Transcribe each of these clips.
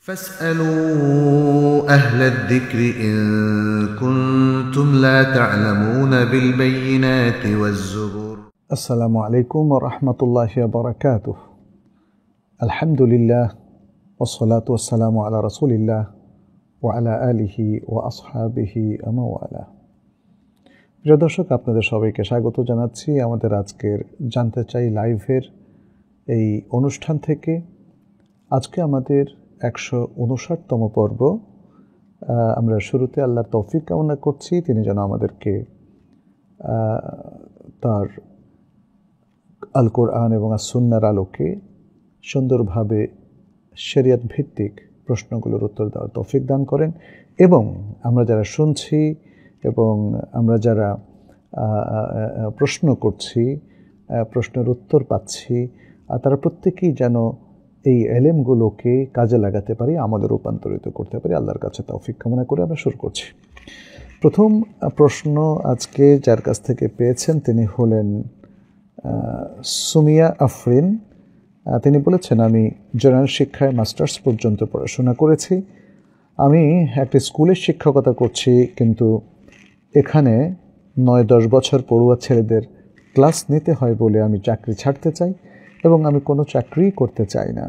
فاسألوا أهل الذكر إن كنتم لا تعلمون بالبينات والزبور السلام عليكم ورحمة الله وبركاته الحمد لله والصلاة والسلام على رسول الله وعلى آله وأصحابه ومن والاه। প্রিয় দর্শক, আপনাদের সবাইকে স্বাগত জানাচ্ছি আমাদের আজকের জানতে চাই লাইভের এই অনুষ্ঠান থেকে। আজকে আমাদের 159তম পর্ব। আমরা শুরুতে আল্লাহর তৌফিক কামনা করছি, তিনি যেন আমাদেরকে তার আল কোরআন এবং সুন্নাহর আলোকে সুন্দরভাবে শরিয়ত ভিত্তিক প্রশ্নগুলোর উত্তর দেওয়ার তৌফিক দান করেন, এবং আমরা যারা শুনছি এবং আমরা যারা প্রশ্ন করছি, প্রশ্নের উত্তর পাচ্ছি, তারা প্রত্যেকেই যেন এই এলেমগুলোকে কাজে লাগাতে পারি, আমলে রূপান্তরিত করতে পারি। আল্লাহর কাছে তৌফিক কামনা করে আমরা শুরু করছি। প্রথম প্রশ্ন আজকে যার কাছ থেকে পেয়েছেন তিনি হলেন সুমিয়া আফরিন। তিনি বলেছেন, আমি জেনারেল শিক্ষায় মাস্টার্স পর্যন্ত পড়াশোনা করেছি। আমি একটি স্কুলের শিক্ষকতা করছি, কিন্তু এখানে 9-10 বছর পড়ুয়া ছেলেদের ক্লাস নিতে হয় বলে আমি চাকরি ছাড়তে চাই এবং আমি কোনো চাকরি করতে চাই না।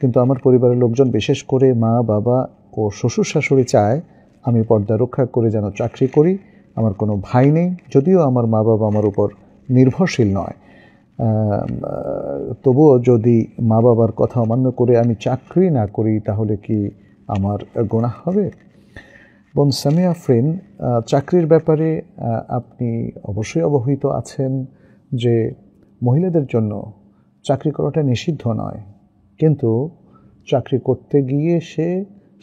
কিন্তু আমার পরিবারের লোকজন, বিশেষ করে মা বাবা ও শ্বশুর শাশুড়ি চায় আমি পর্দা রক্ষা করে যেন চাকরি করি। আমার কোনো ভাই নেই, যদিও আমার মা বাবা আমার উপর নির্ভরশীল নয়। তবুও যদি মা বাবার কথা অমান্য করে আমি চাকরি না করি, তাহলে কি আমার গুনাহ হবে? বোন সামিয়া আফরিন, চাকরির ব্যাপারে আপনি অবশ্যই অবহিত আছেন যে মহিলাদের জন্য চাকরি করাটা নিষিদ্ধ নয়, কিন্তু চাকরি করতে গিয়ে সে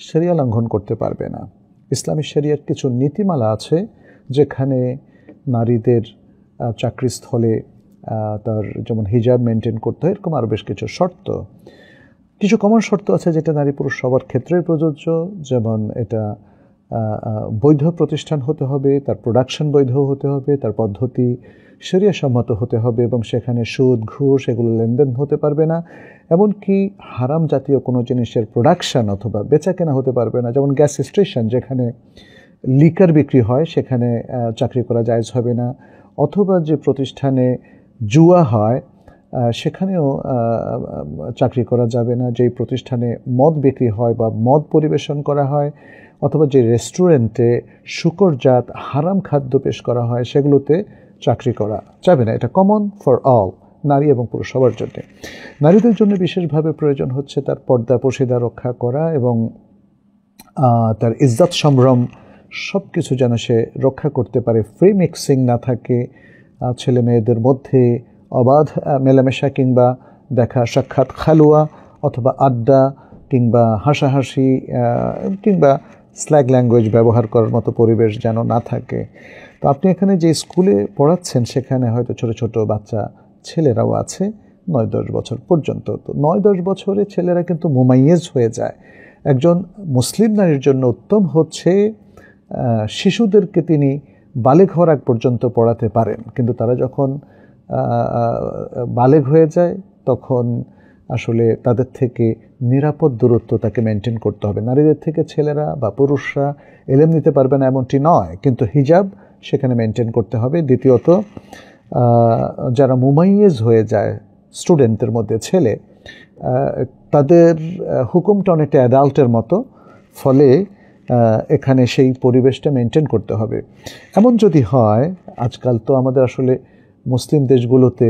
শরিয়া লঙ্ঘন করতে পারবে না। ইসলামী শরিয়ার কিছু নীতিমালা আছে যেখানে নারীদের চাকরিস্থলে তার যেমন হিজাব মেনটেন করতে হয়, এরকম আরও বেশ কিছু শর্ত, কিছু কমন শর্ত আছে যেটা নারী পুরুষ সবার ক্ষেত্রেই প্রযোজ্য। যেমন এটা বৈধ প্রতিষ্ঠান হতে হবে, তার প্রোডাকশন বৈধ হতে হবে, তার পদ্ধতি শরিয়া সম্মত হতে হবে এবং সেখানে সুদ ঘুষ এগুলো লেনদেন হতে পারবে না। এমনকি হারাম জাতীয় কোনো জিনিসের প্রোডাকশন অথবা বেচা কেনা হতে পারবে না। যেমন গ্যাস স্টেশন যেখানে লিকার বিক্রি হয় সেখানে চাকরি করা জায়েজ হবে না, অথবা যে প্রতিষ্ঠানে জুয়া হয় সেখানেও চাকরি করা যাবে না। যেই প্রতিষ্ঠানে মদ বিক্রি হয় বা মদ পরিবেশন করা হয়, অথবা যে রেস্টুরেন্টে শুকরজাত হারাম খাদ্য পেশ করা হয়, সেগুলোতে চাকরি করা যাবে না। এটা কমন ফর অল, নারী এবং পুরুষ সবার জন্য। নারীদের জন্য বিশেষভাবে প্রয়োজন হচ্ছে তার পর্দা পর্শিদা রক্ষা করা এবং তার ইজ্জত সম্ভ্রম সব কিছু যেন সে রক্ষা করতে পারে। ফ্রি মিক্সিং না থাকে, ছেলে মেয়েদের মধ্যে অবাধ মেলামেশা কিংবা দেখা সাক্ষাৎ, খালুয়া অথবা আড্ডা কিংবা হাসাহাসি কিংবা স্ল্যাগ ল্যাঙ্গুয়েজ ব্যবহার করার মতো পরিবেশ যেন না থাকে। তো আপনি এখানে যে স্কুলে পড়াচ্ছেন সেখানে হয়তো ছোট ছোট বাচ্চা ছেলেরাও আছে 9-10 বছর পর্যন্ত। তো 9-10 বছরে ছেলেরা কিন্তু মুমাইয়েজ হয়ে যায়। একজন মুসলিম নারীর জন্য উত্তম হচ্ছে শিশুদেরকে তিনি বালেগ হওয়ার আগ পর্যন্ত পড়াতে পারেন, কিন্তু তারা যখন বালেগ হয়ে যায় তখন আসলে তাদের থেকে নিরাপদ দূরত্ব তাকে মেনটেন করতে হবে। নারীদের থেকে ছেলেরা বা পুরুষরা এলেম নিতে পারবে না এমনটি নয়, কিন্তু হিজাব সেখানে মেনটেন করতে হবে। দ্বিতীয়ত, যারা মুমাইয়েজ হয়ে যায় স্টুডেন্টদের মধ্যে ছেলে, তাদের হুকুমটা অনেকটা অ্যাডাল্টের মতো, ফলে এখানে সেই পরিবেশটা মেনটেন করতে হবে। এমন যদি হয়, আজকাল তো আমাদের আসলে মুসলিম দেশগুলোতে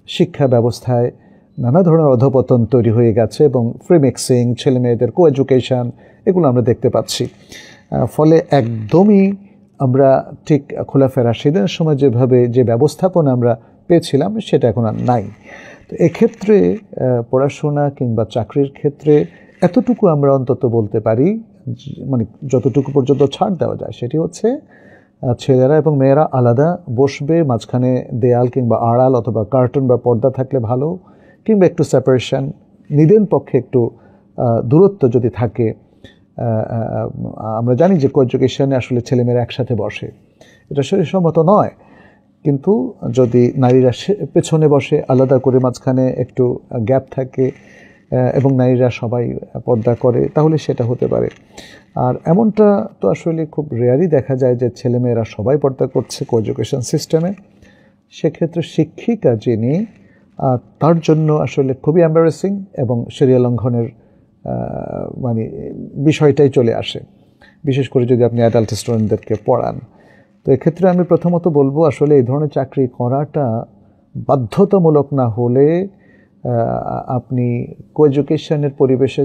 শিক্ষা ব্যবস্থায় নানা ধরনের অধপতন তৈরি হয়ে গেছে এবং ফ্রি মিক্সিং, ছেলে মেয়েদের কো এডুকেশন এগুলো আমরা দেখতে পাচ্ছি। ফলে একদমই আমরা ঠিক খোলাফে রাশিদের সময় যেভাবে যে ব্যবস্থাপনা আমরা পেয়েছিলাম সেটা এখন আর নাই। তো এক্ষেত্রে পড়াশোনা কিংবা চাকরির ক্ষেত্রে এতটুকু আমরা অন্তত বলতে পারি, মানে যতটুকু পর্যন্ত ছাড় দেওয়া যায় সেটি হচ্ছে ছেলেরা এবং মেয়েরা আলাদা বসবে, মাঝখানে দেয়াল কিংবা আড়াল অথবা কার্টুন বা পর্দা থাকলে ভালো, কিংবা একটু সেপারেশন, নিদেন পক্ষে একটু দূরত্ব যদি থাকে। আমরা জানি যে কো এডুকেশনে আসলে ছেলেমেয়েরা একসাথে বসে, এটা শরীরসম্মত নয়, কিন্তু যদি নারীরা পেছনে বসে আলাদা করে, মাঝখানে একটু গ্যাপ থাকে, এবং নারীরা সবাই পর্দা করে, তাহলে সেটা হতে পারে। আর এমনটা তো আসলে খুব রেয়ারই দেখা যায় যে ছেলেমেয়েরা সবাই পর্দা করছে কোএডুকেশন সিস্টেমে। সেক্ষেত্রে শিক্ষিকা যিনি, তার জন্য আসলে খুবই এম্বারেসিং এবং শরিয়া লঙ্ঘনের মানে বিষয়টাই চলে আসে, বিশেষ করে যদি আপনি অ্যাডাল্ট স্টুডেন্টদেরকে পড়ান। তো এক্ষেত্রে আমি প্রথমত বলবো আসলে এই ধরনের চাকরি করাটা বাধ্যতামূলক না হলে আপনি কোএডুকেশনের পরিবেশে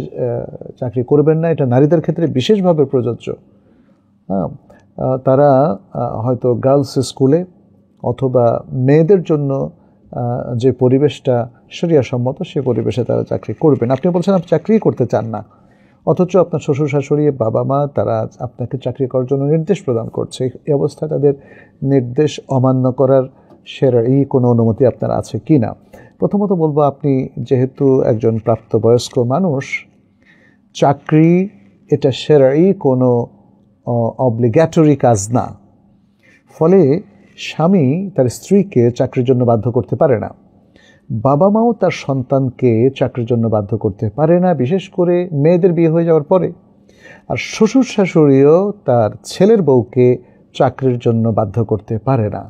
চাকরি করবেন না। এটা নারীদের ক্ষেত্রে বিশেষভাবে প্রযোজ্য। তারা হয়তো গার্লস স্কুলে অথবা মেয়েদের জন্য যে পরিবেশটা শরিয়াসম্মত সে পরিবেশে তারা চাকরি করবেন। আপনি বলছেন আপনি চাকরি করতে চান না, অথচ আপনার শ্বশুর শাশুড়ি বাবা মা তারা আপনাকে চাকরি করার জন্য নির্দেশ প্রদান করছে। এই অবস্থায় তাদের নির্দেশ অমান্য করার শরঈ কোনো অনুমতি আপনার আছে কি না? প্রথমত বলবো, আপনি যেহেতু একজন প্রাপ্তবয়স্ক মানুষ, চাকরি এটা শরঈ কোনো অব্লিগেটরি কাজ না। ফলে স্বামী তার স্ত্রীকে চাকরির জন্য বাধ্য করতে পারে না, বাবা মাও তার সন্তানকে চাকরির জন্য বাধ্য করতে পারে না, বিশেষ করে মেয়েদের বিয়ে হয়ে যাওয়ার পরে। আর শ্বশুর শাশুড়িও তার ছেলের বউকে চাকরির জন্য বাধ্য করতে পারে না।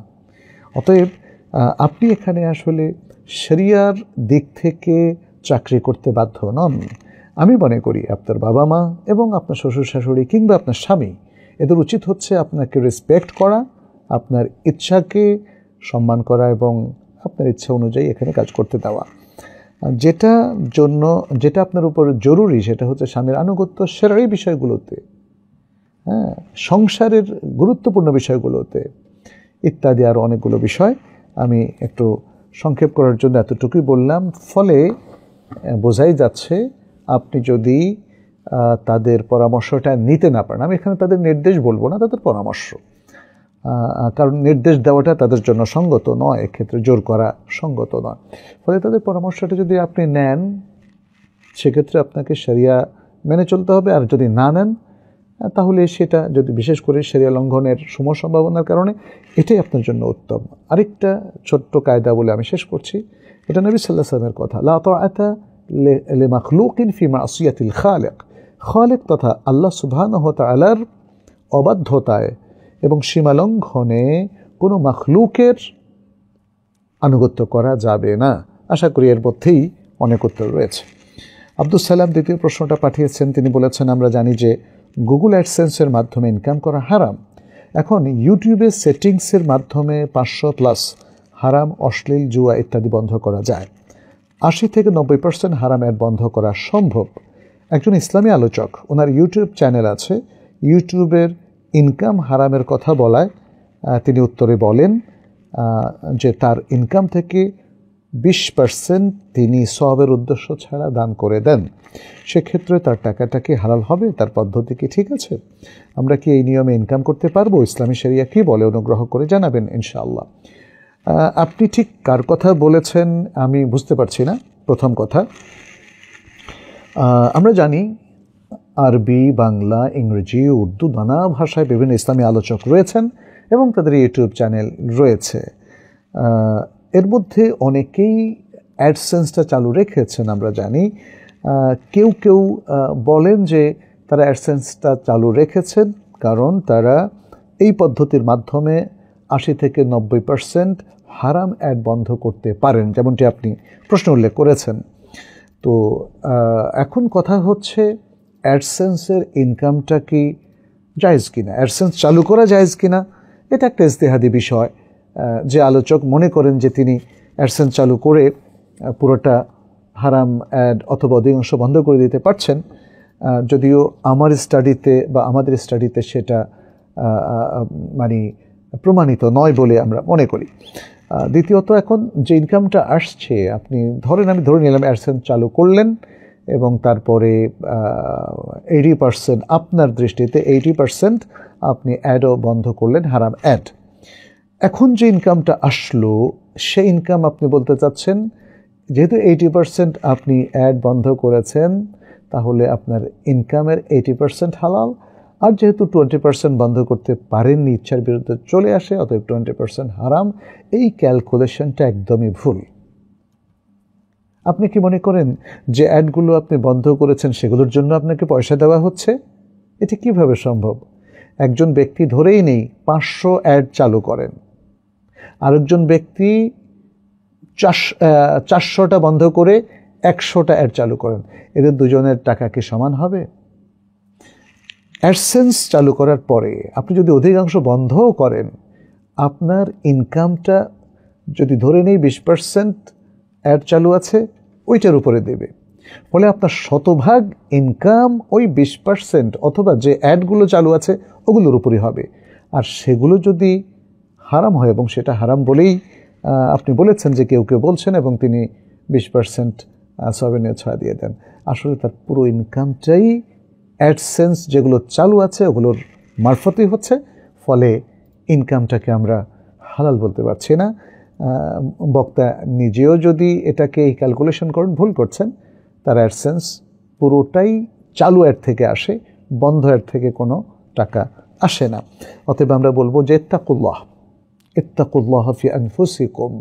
অতএব আপনি এখানে আসলে শরিয়ার দিক থেকে চাকরি করতে বাধ্য নন। আমি মনে করি আপনার বাবা মা এবং আপনার শ্বশুর শাশুড়ি কিংবা আপনার স্বামী, এদের উচিত হচ্ছে আপনাকে রেসপেক্ট করা, আপনার ইচ্ছাকে সম্মান করা এবং আপনার ইচ্ছা অনুযায়ী এখানে কাজ করতে দেওয়া। যেটা আপনার উপর জরুরি সেটা হচ্ছে স্বামীর আনুগত্য শরঈ বিষয়গুলোতে, সংসারের গুরুত্বপূর্ণ বিষয়গুলোতে ইত্যাদি আরও অনেকগুলো বিষয়। আমি একটু সংক্ষেপ করার জন্য এতটুকুই বললাম। ফলে বোঝাই যাচ্ছে আপনি যদি তাদের পরামর্শটা নিতে না পারেন, আমি এখানে তাদের নির্দেশ বলবো না, তাদের পরামর্শ, কারণ নির্দেশ দেওয়াটা তাদের জন্য সঙ্গত নয়, এক্ষেত্রে জোর করা সঙ্গত নয়। ফলে তাদের পরামর্শটা যদি আপনি নেন সেক্ষেত্রে আপনাকে শরিয়া মেনে চলতে হবে। আর যদি না নেন তাহলে সেটা যদি বিশেষ করে শরিয়া লঙ্ঘনের সম্ভাবনার কারণে এটাই আপনার জন্য উত্তম। আরেকটা ছোট্ট কায়দা বলে আমি শেষ করছি, এটা নবী সাল্লাল্লাহু আলাইহি ওয়াসাল্লামের কথা, লা তাআতা লিমাখলুকিন ফি মাসিয়াতিল খালিক। খালিক তথা আল্লাহ সুবহানাহু ওয়া তাআলার অবাধ্যতায় এবং সীমালঙ্ঘনে কোনো মাখলুকের আনুগত্য করা যাবে না। আশা করি এর মধ্যেই অনেক উত্তর রয়েছে। আব্দুস সালাম দ্বিতীয় প্রশ্নটা পাঠিয়েছেন। তিনি বলেছেন, আমরা জানি যে গুগল অ্যাডসেন্সের মাধ্যমে ইনকাম করা হারাম। এখন ইউটিউবের সেটিংসের মাধ্যমে 500+ হারাম, অশ্লীল, জুয়া ইত্যাদি বন্ধ করা যায়। 80 থেকে 90% হারাম অ্যাড বন্ধ করা সম্ভব। একজন ইসলামী আলোচক, ওনার ইউটিউব চ্যানেল আছে, ইউটিউবের ইনকাম হারামের কথা বলায় তিনি উত্তরে বলেন যে তার ইনকাম থেকে 20% তিনি সওয়াবের উদ্দেশ্য ছাড়া দান করে দেন। সেক্ষেত্রে তার টাকাটা কি হালাল হবে? তার পদ্ধতি কি ঠিক আছে? আমরা কি এই নিয়মে ইনকাম করতে পারবো? ইসলামী শরিয়া কি বলে অনুগ্রহ করে জানাবেন ইনশাআল্লাহ। আপনি ঠিক কার কথা বলেছেন আমি বুঝতে পারছি না। প্রথম কথা, আমরা জানি আরবি, বাংলা, ইংরেজি, উর্দু নানা ভাষায় বিভিন্ন ইসলামী আলোচক রয়েছেন এবং তাদের ইউটিউব চ্যানেল রয়েছে। এর মধ্যে অনেকেই অ্যাডসেন্সটা চালু রেখেছেন আমরা জানি। কেউ কেউ বলেন যে তারা অ্যাডসেন্সটা চালু রেখেছেন কারণ তারা এই পদ্ধতির মাধ্যমে 80 থেকে 90% হারাম অ্যাড বন্ধ করতে পারেন, যেমনটি আপনি প্রশ্ন উল্লেখ করেছেন। তো এখন কথা হচ্ছে অ্যাডসেন্সের ইনকামটা কি জায়েজ কিনা, অ্যাডসেন্স চালু করা জায়েজ কিনা, এটা একটা ইজতিহাদি বিষয়। যে আলোচক মনে করেন যে তিনি অ্যাডসেন্স চালু করে পুরোটা হারাম অ্যাড অথবা অধিকাংশ বন্ধ করে দিতে পারছেন, যদিও আমার স্টাডিতে বা আমাদের স্টাডিতে সেটা মানে প্রমাণিত নয় বলে আমরা মনে করি। দ্বিতীয়ত, এখন যে ইনকামটা আসছে, আপনি আমি ধরে নিলাম অ্যাডসেন্স চালু করলেন এবং তারপরে 80% আপনার দৃষ্টিতে 80% আপনি অ্যাডও বন্ধ করলেন, হারাম অ্যাড। এখন যে ইনকামটা আসলো সেই ইনকাম আপনি বলতে চাচ্ছেন যেহেতু 80% আপনি অ্যাড বন্ধ করেছেন তাহলে আপনার ইনকামের 80% হালাল, আর যেহেতু 20% বন্ধ করতে পারেননি, ইচ্ছার বিরুদ্ধে চলে আসে, অতএব 20% হারাম। এই ক্যালকুলেশনটা একদমই ভুল। আপনি কি মনে করেন যে অ্যাডগুলো আপনি বন্ধ করেছেন সেগুলোর জন্য আপনাকে পয়সা দেওয়া হচ্ছে? এটি কিভাবে সম্ভব? একজন ব্যক্তি ধরেই নেই 500 অ্যাড চালু করেন, আরেকজন ব্যক্তি 400টা বন্ধ করে 100টা অ্যাড চালু করেন। এদের দুজনের টাকা কি সমান হবে? অ্যাডসেন্স চালু করার পরে আপনি যদি অধিকাংশ বন্ধও করেন, আপনার ইনকামটা যদি ধরে নেই 20% অ্যাড চালু আছে, ওইটার উপরে দেবে। ফলে আপনার শতভাগ ইনকাম ওই 20% অথবা যে অ্যাডগুলো চালু আছে ওগুলোর উপরই হবে। আর সেগুলো যদি হারাম হয়, এবং সেটা হারাম বলেই আপনি বলেছেন যে কেউ কেউ বলছেন, এবং তিনি 20% সবেনে ছাড়া দিয়ে দেন, আসলে তার পুরো ইনকামটাই অ্যাডসেন্স যেগুলো চালু আছে ওগুলোর মারফতই হচ্ছে। ফলে ইনকামটাকে আমরা হালাল বলতে পারছি না। বক্তা নিজেও যদি এটাকে এই ক্যালকুলেশন করেন, ভুল করছেন। তার অ্যাডসেন্স পুরোটাই চালু অ্যাড থেকে আসে, বন্ধ অ্যাড থেকে কোনো টাকা আসে না। অতএব আমরা বলবো যে ইত্তাকুল্লাহ ফি আনফুসিকুম,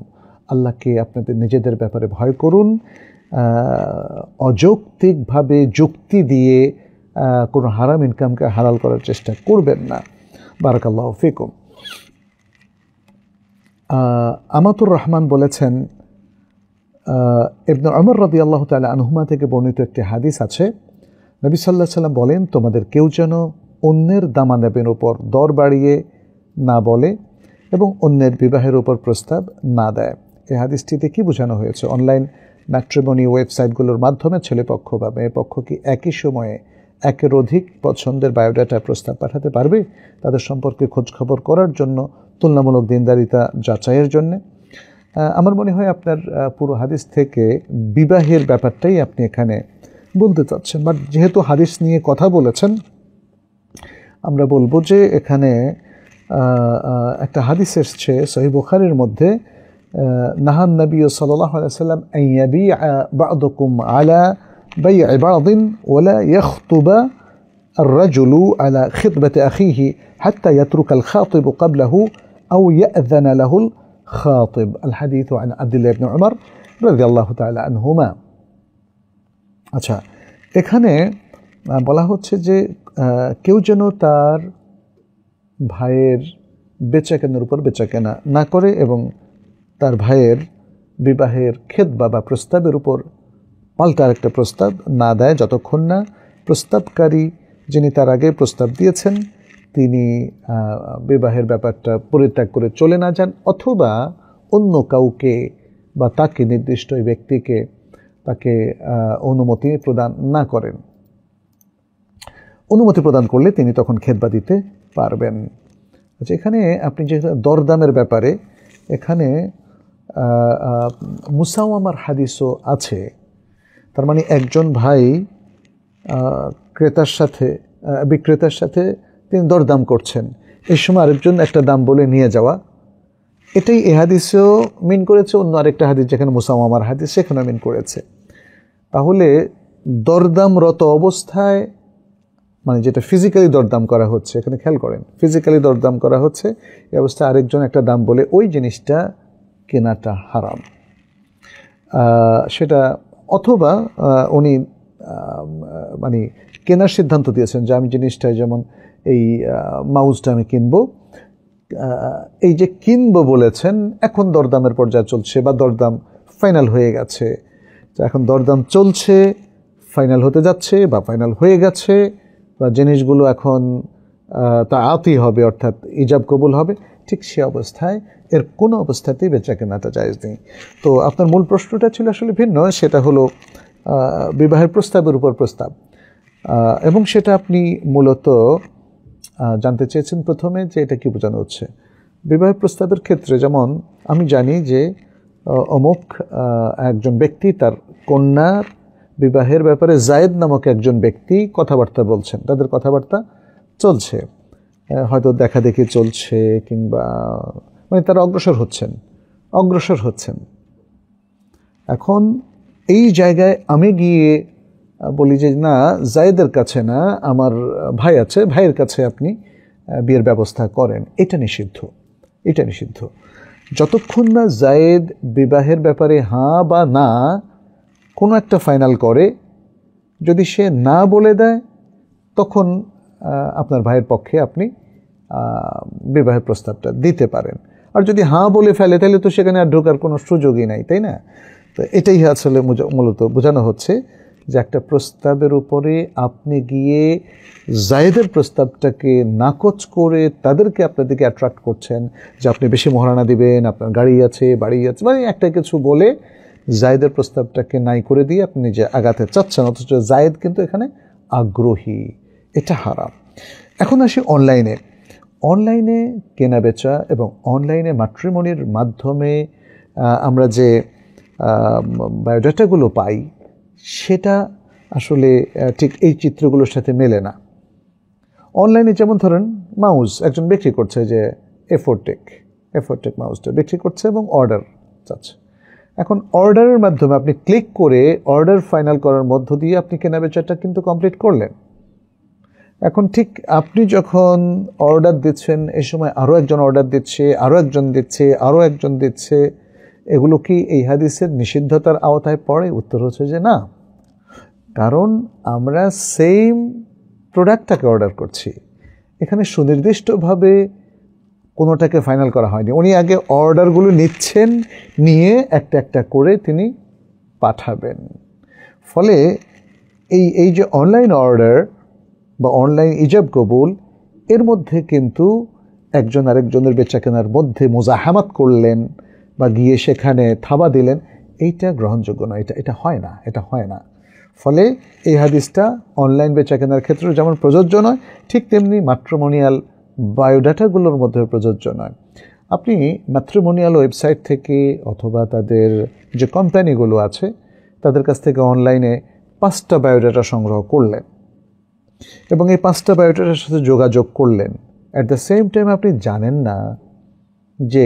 আল্লাহকে আপনাদের নিজেদের ব্যাপারে ভয় করুন। অযৌক্তিকভাবে যুক্তি দিয়ে কোনো হারাম ইনকামকে হালাল করার চেষ্টা করবেন না। বারাকাল্লাহু ফিকুম। আমাতুর রহমান বলেছেন, ইবনে উমর রাদিয়াল্লাহু তাআলা আনহুমা থেকে বর্ণিত একটি হাদিস আছে, নবী সাল্লাল্লাহু আলাইহি সাল্লাম বলেন, তোমাদের কেউ যেন অন্যের দামাদামের উপর দর বাড়িয়ে না বলে এবং অন্যের বিবাহের উপর প্রস্তাব না দেয়। এই হাদিসটিতে কি বোঝানো হয়েছে? অনলাইন ম্যাট্রিমনি ওয়েবসাইটগুলোর মাধ্যমে ছেলেপক্ষ বা মেয়েপক্ষ কি একই সময়ে একের অধিক পছন্দের বায়োডাটা প্রস্তাব পাঠাতে পারবে তাদের সম্পর্কে খোঁজখবর করার জন্য, তুলনামূলক দিনদারিতা যাচাইয়ের জন্যে? আমার মনে হয় আপনার পুরো হাদিস থেকে বিবাহের ব্যাপারটাই আপনি এখানে বলতে চাচ্ছেন। বাট যেহেতু হাদিস নিয়ে কথা বলেছেন, আমরা বলবো যে এখানে একটা হাদিস এসছে সহিহ বুখারীর মধ্যে, নাহান নবী সাল্লাল্লাহু আলাইহি ওয়াসাল্লাম আন ইয়াবিআ বা'দুকুম আলা বাই'i বা'দিন ওয়া লা ইয়াখতুবা الرجل على خطبة أخيه حتى يترك الخاطب قبله أو يأذن له الخاطب. الحديث عن عبد الله بن عمر رضي الله تعالى عنهما. আচ্ছা, এখানে বলা হচ্ছে যে কেউ যেন তার ভাইয়ের বেচাকেনার উপর বেচাকেনা না করে এবং তার ভাইয়ের বিবাহের খেতবা বা প্রস্তাবের উপর পাল্টা আরেকটা প্রস্তাব না দেয় যতক্ষণ না প্রস্তাবকারী যিনি তার আগে প্রস্তাব দিয়েছেন তিনি বিবাহের ব্যাপারটা পরিত্যাগ করে চলে না যান, অথবা অন্য কাউকে বা তাকে নির্দিষ্ট ওই ব্যক্তিকে তাকে অনুমতি প্রদান না করেন। অনুমতি প্রদান করলে তিনি তখন খেতবা দিতে পারবেন। আচ্ছা, এখানে আপনি যে দরদামের ব্যাপারে এখানে মুসাওয়ামার হাদিসও আছে। তার মানে একজন ভাই বিক্রেতার সাথে তিনি দরদাম করছেন, এই সময় আরেকজন একটা দাম বলে নিয়ে যাওয়া, এটাই এ হাদিসেও মিন করেছে। অন্য আরেকটা হাদিস যেখানে মুসাওয়ামার হাদিস সেখানেও মিন করেছে। তাহলে দরদামরত অবস্থায়, মানে যেটা ফিজিক্যালি দরদাম করা হচ্ছে, এখানে খেয়াল করেন, ফিজিক্যালি দরদাম করা হচ্ছে, এই অবস্থায় আরেকজন একটা দাম বলে ওই জিনিসটা কেনাটা হারাম। সেটা অথবা উনি মানে কেনার সিদ্ধান্ত দিয়েছেন যে আমি জিনিসটা, যেমন এই মাউসটা আমি কিনবো, এই যে কিনবো বলেছেন, এখন দরদামের পর্যায়ে চলছে বা দরদাম ফাইনাল হয়ে গেছে। এখন দরদাম চলছে, ফাইনাল হতে যাচ্ছে বা ফাইনাল হয়ে গেছে, বা জিনিসগুলো এখন তা আতি হবে, অর্থাৎ ইজাব কবুল হবে, ঠিক সে অবস্থায় এর কোনো অবস্থাতেই বেচা কেনাটা জায়েজ নেই। তো আপনার মূল প্রশ্নটা ছিল আসলে ভিন্ন, সেটা হলো বিবাহের প্রস্তাবের উপর প্রস্তাব, এবং সেটা আপনি মূলত জানতে চেয়েছেন প্রথমে যে এটা কি বোঝানো হচ্ছে। বিবাহের প্রস্তাবের ক্ষেত্রে যেমন আমি জানি যে অমুক একজন ব্যক্তি তার কন্যার বিবাহের ব্যাপারে জায়েদ নামক একজন ব্যক্তি কথাবার্তা বলছেন, তাদের কথাবার্তা চলছে, হয়তো দেখা দেখি চলছে, কিংবা মানে তারা অগ্রসর হচ্ছেন। এখন এই জায়গায় আমি গিয়ে বলি যে না, জায়েদের কাছে না, আমার ভাই আছে, ভাইয়ের কাছে আপনি বিয়ের ব্যবস্থা করেন, এটা নিষিদ্ধ। যতক্ষণ না জায়েদ বিবাহের ব্যাপারে হ্যাঁ বা না কোনো একটা ফাইনাল করে, যদি সে না বলে দেয় তখন আপনার ভাইয়ের পক্ষে আপনি বিবাহের প্রস্তাবটা দিতে পারেন। আর যদি হ্যাঁ বলে ফেলে তাহলে তো সেখানে আর ঢোকার কোনো সুযোগই নাই, তাই না? তো এটাই আসলে মূলত বোঝানো হচ্ছে যে একটা প্রস্তাবের উপরে আপনি গিয়ে জায়েদের প্রস্তাবটাকে নাকচ করে তাদেরকে আপনার দিকে অ্যাট্রাক্ট করছেন যে আপনি বেশি মহারণা দিবেন, আপনার গাড়ি আছে, বাড়ি আছে, মানে একটা কিছু বলে জায়েদের প্রস্তাবটাকে নাই করে দিয়ে আপনি নিজে আগাতে চাচ্ছেন, অথচ জায়েদ কিন্তু এখানে আগ্রহী। এটা হারাম। এখন আসি অনলাইনে। অনলাইনে কেনাবেচা এবং অনলাইনে ম্যাট্রিমনির মাধ্যমে আমরা যে বায়োডাটাগুলো পাই সেটা আসলে ঠিক এই চিত্রগুলোর সাথে মেলে না। অনলাইনে যেমন ধরেন মাউস একজন বিক্রি করছে, যে এফোরটেক মাউসটা বিক্রি করছে এবং অর্ডার চাচ্ছে। এখন অর্ডারের মাধ্যমে আপনি ক্লিক করে অর্ডার ফাইনাল করার মধ্য দিয়ে আপনি কেনাবেচাটা কিন্তু কমপ্লিট করলেন। এখন ঠিক আপনি যখন অর্ডার দিচ্ছেন এই সময় আরও একজন অর্ডার দিচ্ছে, আরও একজন দিচ্ছে, আরও একজন দিচ্ছে, এগুলো কি এই হাদিসের নিষিদ্ধতার আওতায় পড়ে? উত্তর হচ্ছে যে না, কারণ আমরা সেম প্রোডাক্টটাকে অর্ডার করছি। এখানে সুনির্দিষ্টভাবে কোনোটাকে ফাইনাল করা হয়নি। উনি আগে অর্ডারগুলো নিচ্ছেন, নিয়ে একটা একটা করে তিনি পাঠাবেন। ফলে এই যে অনলাইন অর্ডার বা অনলাইন ইজাব কবুল, এর মধ্যে কিন্তু একজন আরেকজনের বেচা কেনার মধ্যে মুজাহামাত করলেন বা গিয়ে সেখানে থাবা দিলেন, এইটা গ্রহণযোগ্য নয়, এটা হয় না। ফলে এই হাদিসটা অনলাইন বেচা কেনার ক্ষেত্রে যেমন প্রযোজ্য নয়, ঠিক তেমনি ম্যাট্রিমোনিয়াল বায়োডাটাগুলোর মধ্যে প্রযোজ্য নয়। আপনি ম্যাট্রিমোনিয়াল ওয়েবসাইট থেকে অথবা তাদের যে কোম্পানিগুলো আছে তাদের কাছ থেকে অনলাইনে 5টা বায়োডাটা সংগ্রহ করলেন এবং এই 5টা বায়োডাটার সাথে যোগাযোগ করলেন। অ্যাট দ্য সেম টাইম আপনি জানেন না যে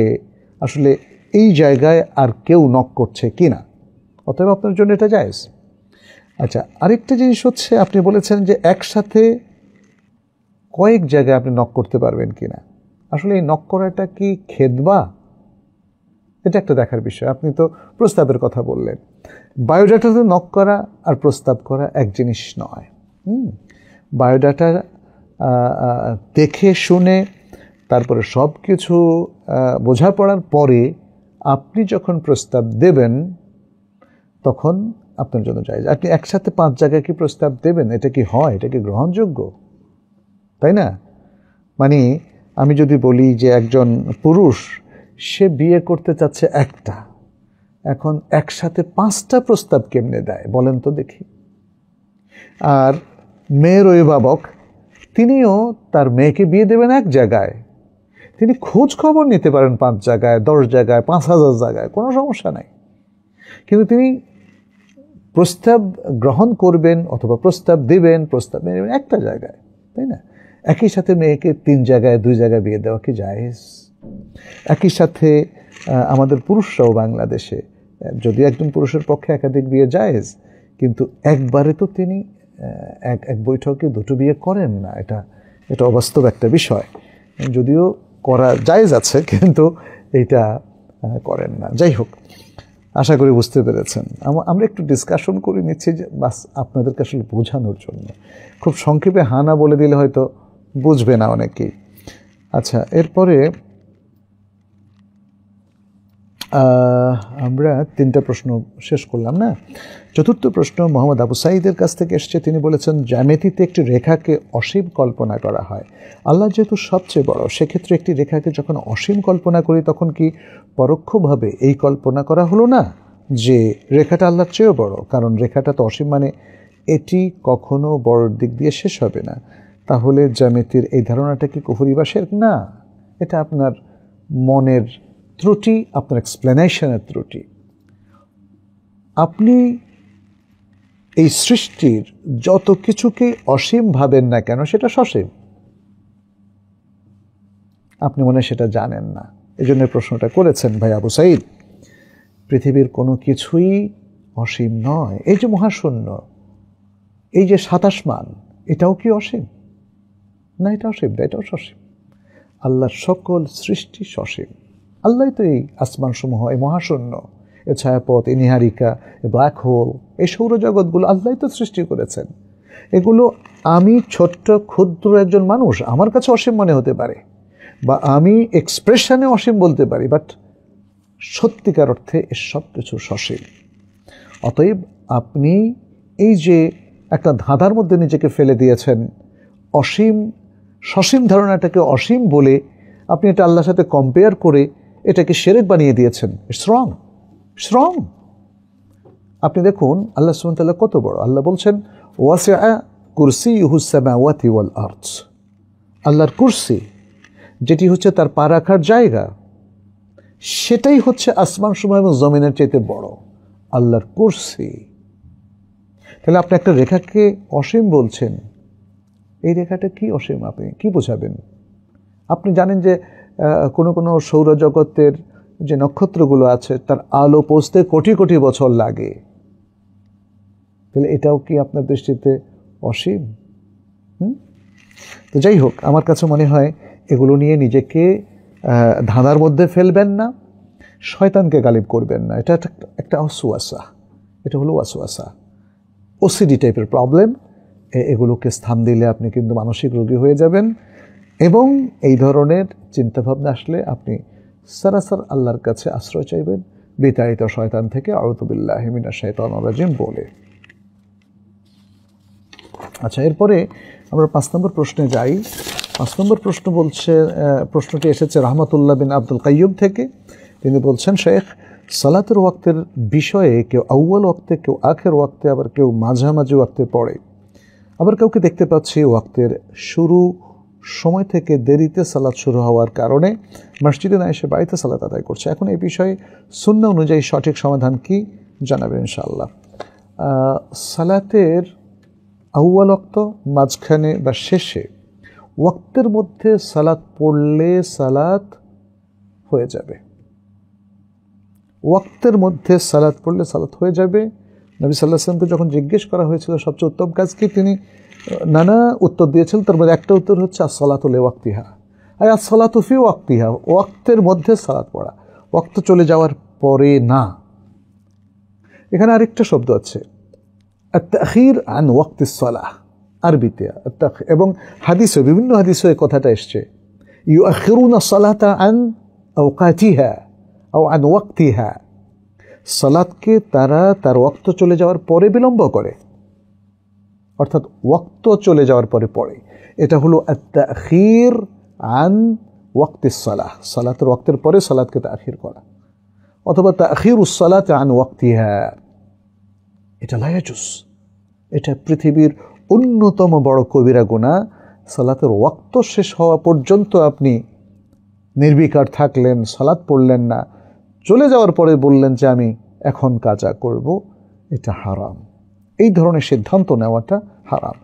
আসলে এই জায়গায় আর কেউ নক করছে কি না, অতএব আপনার জন্য এটা জায়েজ। আচ্ছা, আরেকটা জিনিস হচ্ছে, আপনি বলেছেন যে একসাথে কয়েক জায়গায় আপনি নক করতে পারবেন কি না। আসলে এই নক করাটা কি খেদবা, এটা একটা দেখার বিষয়। আপনি তো প্রস্তাবের কথা বললেন, বায়োডাটাতে নক করা আর প্রস্তাব করা এক জিনিস নয়। বায়োডাটা দেখে শুনে তারপরে সব কিছু বোঝাপড়ার পরে আপনি যখন প্রস্তাব দেবেন তখন আপনার জন্য জায়েজ। আপনি একসাথে 5 জায়গায় কি প্রস্তাব দেবেন? এটা কি হয়? এটা কি গ্রহণযোগ্য? তাই না? মানে আমি যদি বলি যে একজন পুরুষ সে বিয়ে করতে চাচ্ছে একটা, এখন একসাথে 5টা প্রস্তাব কেমনে দেয় বলেন তো দেখি। আর মেয়ের অভিভাবক তিনিও তার মেয়েকে বিয়ে দেবেন এক জায়গায়, তিনি খোঁজ খবর নিতে পারেন 5 জায়গায়, 10 জায়গায়, 5,000 জায়গায়, কোনো সমস্যা নাই। কিন্তু তিনি প্রস্তাব গ্রহণ করবেন অথবা প্রস্তাব দেবেন, প্রস্তাব নেবেন একটা জায়গায়, তাই না? একই সাথে মেয়েকে 3 জায়গায় 2 জায়গায় বিয়ে দেওয়া কি জায়েজ? একই সাথে আমাদের পুরুষরাও বাংলাদেশে, যদি একজন পুরুষের পক্ষে একাধিক বিয়ে জায়েজ, কিন্তু একবারে তো তিনি এক বৈঠকে 2টো বিয়ে করেন না। এটা অবাস্তব একটা বিষয়। যদিও করা জায়েজ আছে, কিন্তু এটা করেন না। যাই হোক, আশা করি বুঝতে পেরেছেন। আমরা একটু ডিসকাশন করে নিচ্ছি যে বাস আপনাদেরকে আসলে বোঝানোর জন্য। খুব সংক্ষেপে হানা বলে দিলে হয়তো বুঝবে না অনেকেই। আচ্ছা, এরপরে আমরা 3টা প্রশ্ন শেষ করলাম না। 4র্থ প্রশ্ন মোহাম্মদ আবু সাঈদের কাছ থেকে এসছে। তিনি বলেছেন, জ্যামিতিতে একটি রেখাকে অসীম কল্পনা করা হয়। আল্লাহ যেহেতু সবচেয়ে বড়, সেক্ষেত্রে একটি রেখাকে যখন অসীম কল্পনা করি তখন কি পরোক্ষভাবে এই কল্পনা করা হলো না যে রেখাটা আল্লাহর চেয়েও বড়? কারণ রেখাটা তো অসীম, মানে এটি কখনো বড় দিক দিয়ে শেষ হবে না। তাহলে জ্যামিতির এই ধারণাটা কি কুফরি বা শিরক? না, এটা আপনার মনের ত্রুটি, আপনার এক্সপ্লেনেশনের ত্রুটি। আপনি এই সৃষ্টির যত কিছুকে অসীম ভাবেন না কেন, সেটা সসীম। আপনি মনে সেটা জানেন না, এই জন্য প্রশ্নটা করেছেন ভাই আবু সাঈদ। পৃথিবীর কোনো কিছুই অসীম নয়। এই যে মহাশূন্য, এই যে 7 আসমান, এটাও কি অসীম? না, এটা অসীম না, এটাও সসীম। আল্লাহর সকল সৃষ্টি সসীম। আল্লাহ তো এই আসমানসমূহ, এই মহাশূন্য, এ ছায়াপথ, এ নিহারিকা, এ ব্ল্যাক হোল, এই সৌরজগৎগুলো আল্লাহই তো সৃষ্টি করেছেন। এগুলো আমি ছোট্ট ক্ষুদ্র একজন মানুষ, আমার কাছে অসীম মনে হতে পারে, বা আমি এক্সপ্রেশনে অসীম বলতে পারি, বাট সত্যিকার অর্থে এর সব কিছু সসীম। অতএব আপনি এই যে একটা ধাঁধার মধ্যে নিজেকে ফেলে দিয়েছেন, অসীম সসীম ধারণাটাকে অসীম বলে আপনি এটা আল্লাহর সাথে কম্পেয়ার করে এটাকে শিরক বানিয়ে দিয়েছেন। It's wrong. আপনি দেখুন আল্লাহ সুবহানাহু ওয়া তাআলা কত বড়। আল্লাহ বলছেন ওয়াসিআ কুরসিয়ুহুস সামাওয়াতি ওয়াল আরদ। আল্লাহর কুরসি, যেটি হচ্ছে তার পা রাখার জায়গা, সেটাই হচ্ছে আসমান সমূহ এবং জমিনের চাইতে বড়। আল্লাহর কুরসি। তাহলে আপনি একটা রেখাকে অসীম বলছেন, এই রেখাটা কি অসীম? আপনি কি বোঝাবেন? আপনি জানেন যে কোনো সৌরজগতের যে নক্ষত্রগুলো আছে তার আলো পৌঁছতে কোটি কোটি বছর লাগে। তাহলে এটাও কি আপনার দৃষ্টিতে অসীম? তো যাই হোক, আমার কাছে মনে হয় এগুলো নিয়ে নিজেকে ধাঁধার মধ্যে ফেলবেন না, শয়তানকে গালিব করবেন না। এটা একটা ওয়াসওয়াসা, এটা হলো ওয়াসওয়াসা, ওসিডি টাইপের প্রবলেম। এগুলোকে স্থান দিলে আপনি কিন্তু মানসিক রোগী হয়ে যাবেন। এবং এই ধরনের চিন্তাভাবনা আসলে আপনি সরাসরি আল্লাহর কাছে আশ্রয় চাইবেন বিতাড়িত শয়তান থেকে, আউযু বিল্লাহি মিনাশ শাইতানির রাজিম বলে। আচ্ছা, এরপরে আমরা 5 নম্বর প্রশ্নে যাই। 5 নম্বর প্রশ্ন বলছে, প্রশ্নটি এসেছে রহমাতুল্লাহ বিন আব্দুল কাইয়ুম থেকে। তিনি বলছেন, শেখ, সালাতের ওয়াক্তের বিষয়ে কেউ আউয়াল ওয়াক্তে, কেউ আখের ওয়াক্তে, আবার কেউ মাঝামাঝি ওয়াক্তে পড়ে। আবার কাউকে দেখতে পাচ্ছি ওয়াক্তের শুরু সময় থেকে দেরিতে সালাত শুরু হওয়ার কারণে মসজিদে না এসে বাড়িতে সালাত আদায় করছে। এখন এই বিষয়ে সুন্নাহ অনুযায়ী সঠিক সমাধান কি জানাবেন ইনশাআল্লাহ। সালাতের আউয়াল ওয়াক্ত, মাঝখানে বা শেষে ওয়াক্তের মধ্যে সালাত পড়লে সালাত হয়ে যাবে। ওয়াক্তের মধ্যে সালাত পড়লে সালাত হয়ে যাবে। নবী সাল্লাল্লাহু আলাইহি ওয়াসাল্লামকে যখন জিজ্ঞেস করা হয়েছিল সবচেয়ে উত্তম কাজ কি, তিনি নানা উত্তর দিয়েছিলেন। তার মধ্যে একটা উত্তর হচ্ছে আসসালাতু লিওয়াক্তিহা, আর আসসালাতু ফি ওয়াক্তিহা, ওয়াক্তের মধ্যে সালাত পড়া, ওয়াক্ত চলে যাওয়ার পরে না। এখানে আরেকটা শব্দ আছে আত-তাখির আন ওয়াক্তিস সালাহ, আরবিতে, এবং হাদিসে, বিভিন্ন হাদিসে এই কথাটা এসছে, ইউআখিরুনা সালাতা আন আওকাতিহা আও আন ওয়াক্তিহা। সালাতকে তারা তার ওয়াক্ত চলে যাওয়ার পরে বিলম্ব করে, অর্থাৎ ওয়াক্ত চলে যাওয়ার পরে পড়ে। এটা হলো আত-তাখির আন ওয়াক্তিস সালাহ, সালাতের ওয়াক্তের পরে সালাতকে তাখির করা, অথবা তাখিরুস সালাত আন ওয়াক্তিহা। এটা লা ইয়াজুজ, এটা পৃথিবীর অন্যতম বড় কবিরা গুনাহ। সালাতের ওয়াক্ত শেষ হওয়া পর্যন্ত আপনি নির্বিকার থাকলেন, সালাত পড়লেন না, চলে যাওয়ার পরে বললেন যে আমি এখন কাজা করব, এটা হারাম। এই ধরনের সিদ্ধান্ত নেওয়াটা হারাম।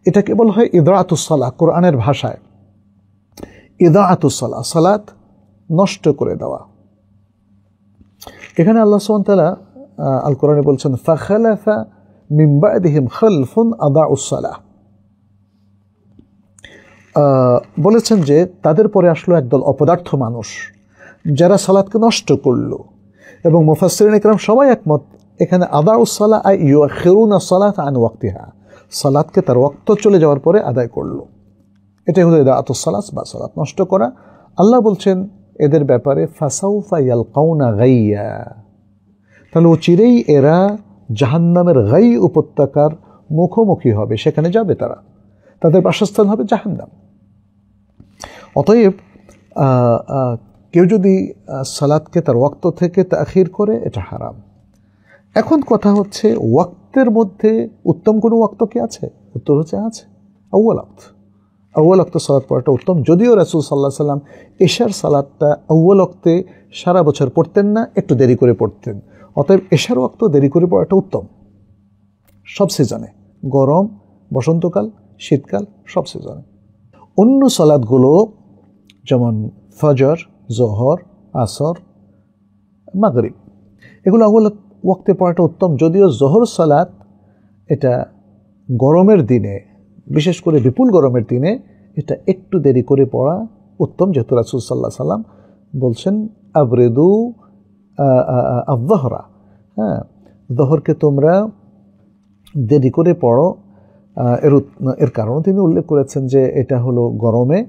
এটাকে বলা হয় ইদআতুস সালাহ, কোরআনের ভাষায় ইদআতুস সালাহ, সালাত নষ্ট করে দেওয়া। এখানে আল্লাহ সুবহানাহু ওয়া তাআলা আল কোরআনে বলছেন ফাখালাফা মিন বা'দিহিম খালফুন আদাউস সালাহ, বলেছেন যে তাদের পরে আসলো একদল অপদার্থ মানুষ যারা সালাতকে নষ্ট করলো। এবং মুফাসসিরিন ইকরাম সবাই একমত, এখানে আদাউস সালাহ আই ইউআখিরুনা সালাত আন ওয়াক্তিহা, সালাতকে তার ওয়াক্ত চলে যাওয়ার পরে আদায় করলো। এটাই হলো ইদআতুস সালাহ বা সালাত নষ্ট করা। আল্লাহ বলছেন এদের ব্যাপারে ফাসাউফা ইয়ালকাউনা গাইয়া, তাহলে চিরেই এরা জাহান্নামের গাই উপত্যকার মুখোমুখি হবে, সেখানে যাবে তারা, তাদের বাসস্থান হবে জাহান্নাম। অতএব কেউ যদি সালাতকে তার ওয়াক্ত থেকে তাখির করে, এটা হারাম। এখন কথা হচ্ছে ওয়াক্তের মধ্যে উত্তম কোনো ওয়াক্ত কি আছে? উত্তর হচ্ছে আছে, আউয়াল ওয়াক্ত। আউয়াল ওয়াক্তে সালাত পড়াটা উত্তম, যদিও রাসূল সাল্লাল্লাহু আলাইহি সাল্লাম এশার সালাতটা আউয়াল ওয়াক্তে সারা বছর পড়তেন না, একটু দেরি করে পড়তেন। অতএব এশার ওয়াক্ত দেরি করে পড়াটা উত্তম সব সিজনে, গরম, বসন্তকাল, শীতকাল, সব সিজনে। অন্য সালাতগুলো যেমন ফজর, জোহর, আসর, মাগরিব, এগুলো আউয়াল ওয়াক্তে পড়াটা উত্তম। যদিও জোহর সালাত এটা গরমের দিনে, বিশেষ করে বিপুল গরমের দিনে, এটা একটু দেরি করে পড়া উত্তম, যেহেতু রাসূল সাল্লাল্লাহু আলাইহি সাল্লাম বলছেন আবরিদু আয-যহরা, হ্যাঁ, যহরকে তোমরা দেরি করে পড়ো। এর কারণ তিনি উল্লেখ করেছেন যে এটা হলো গরমে,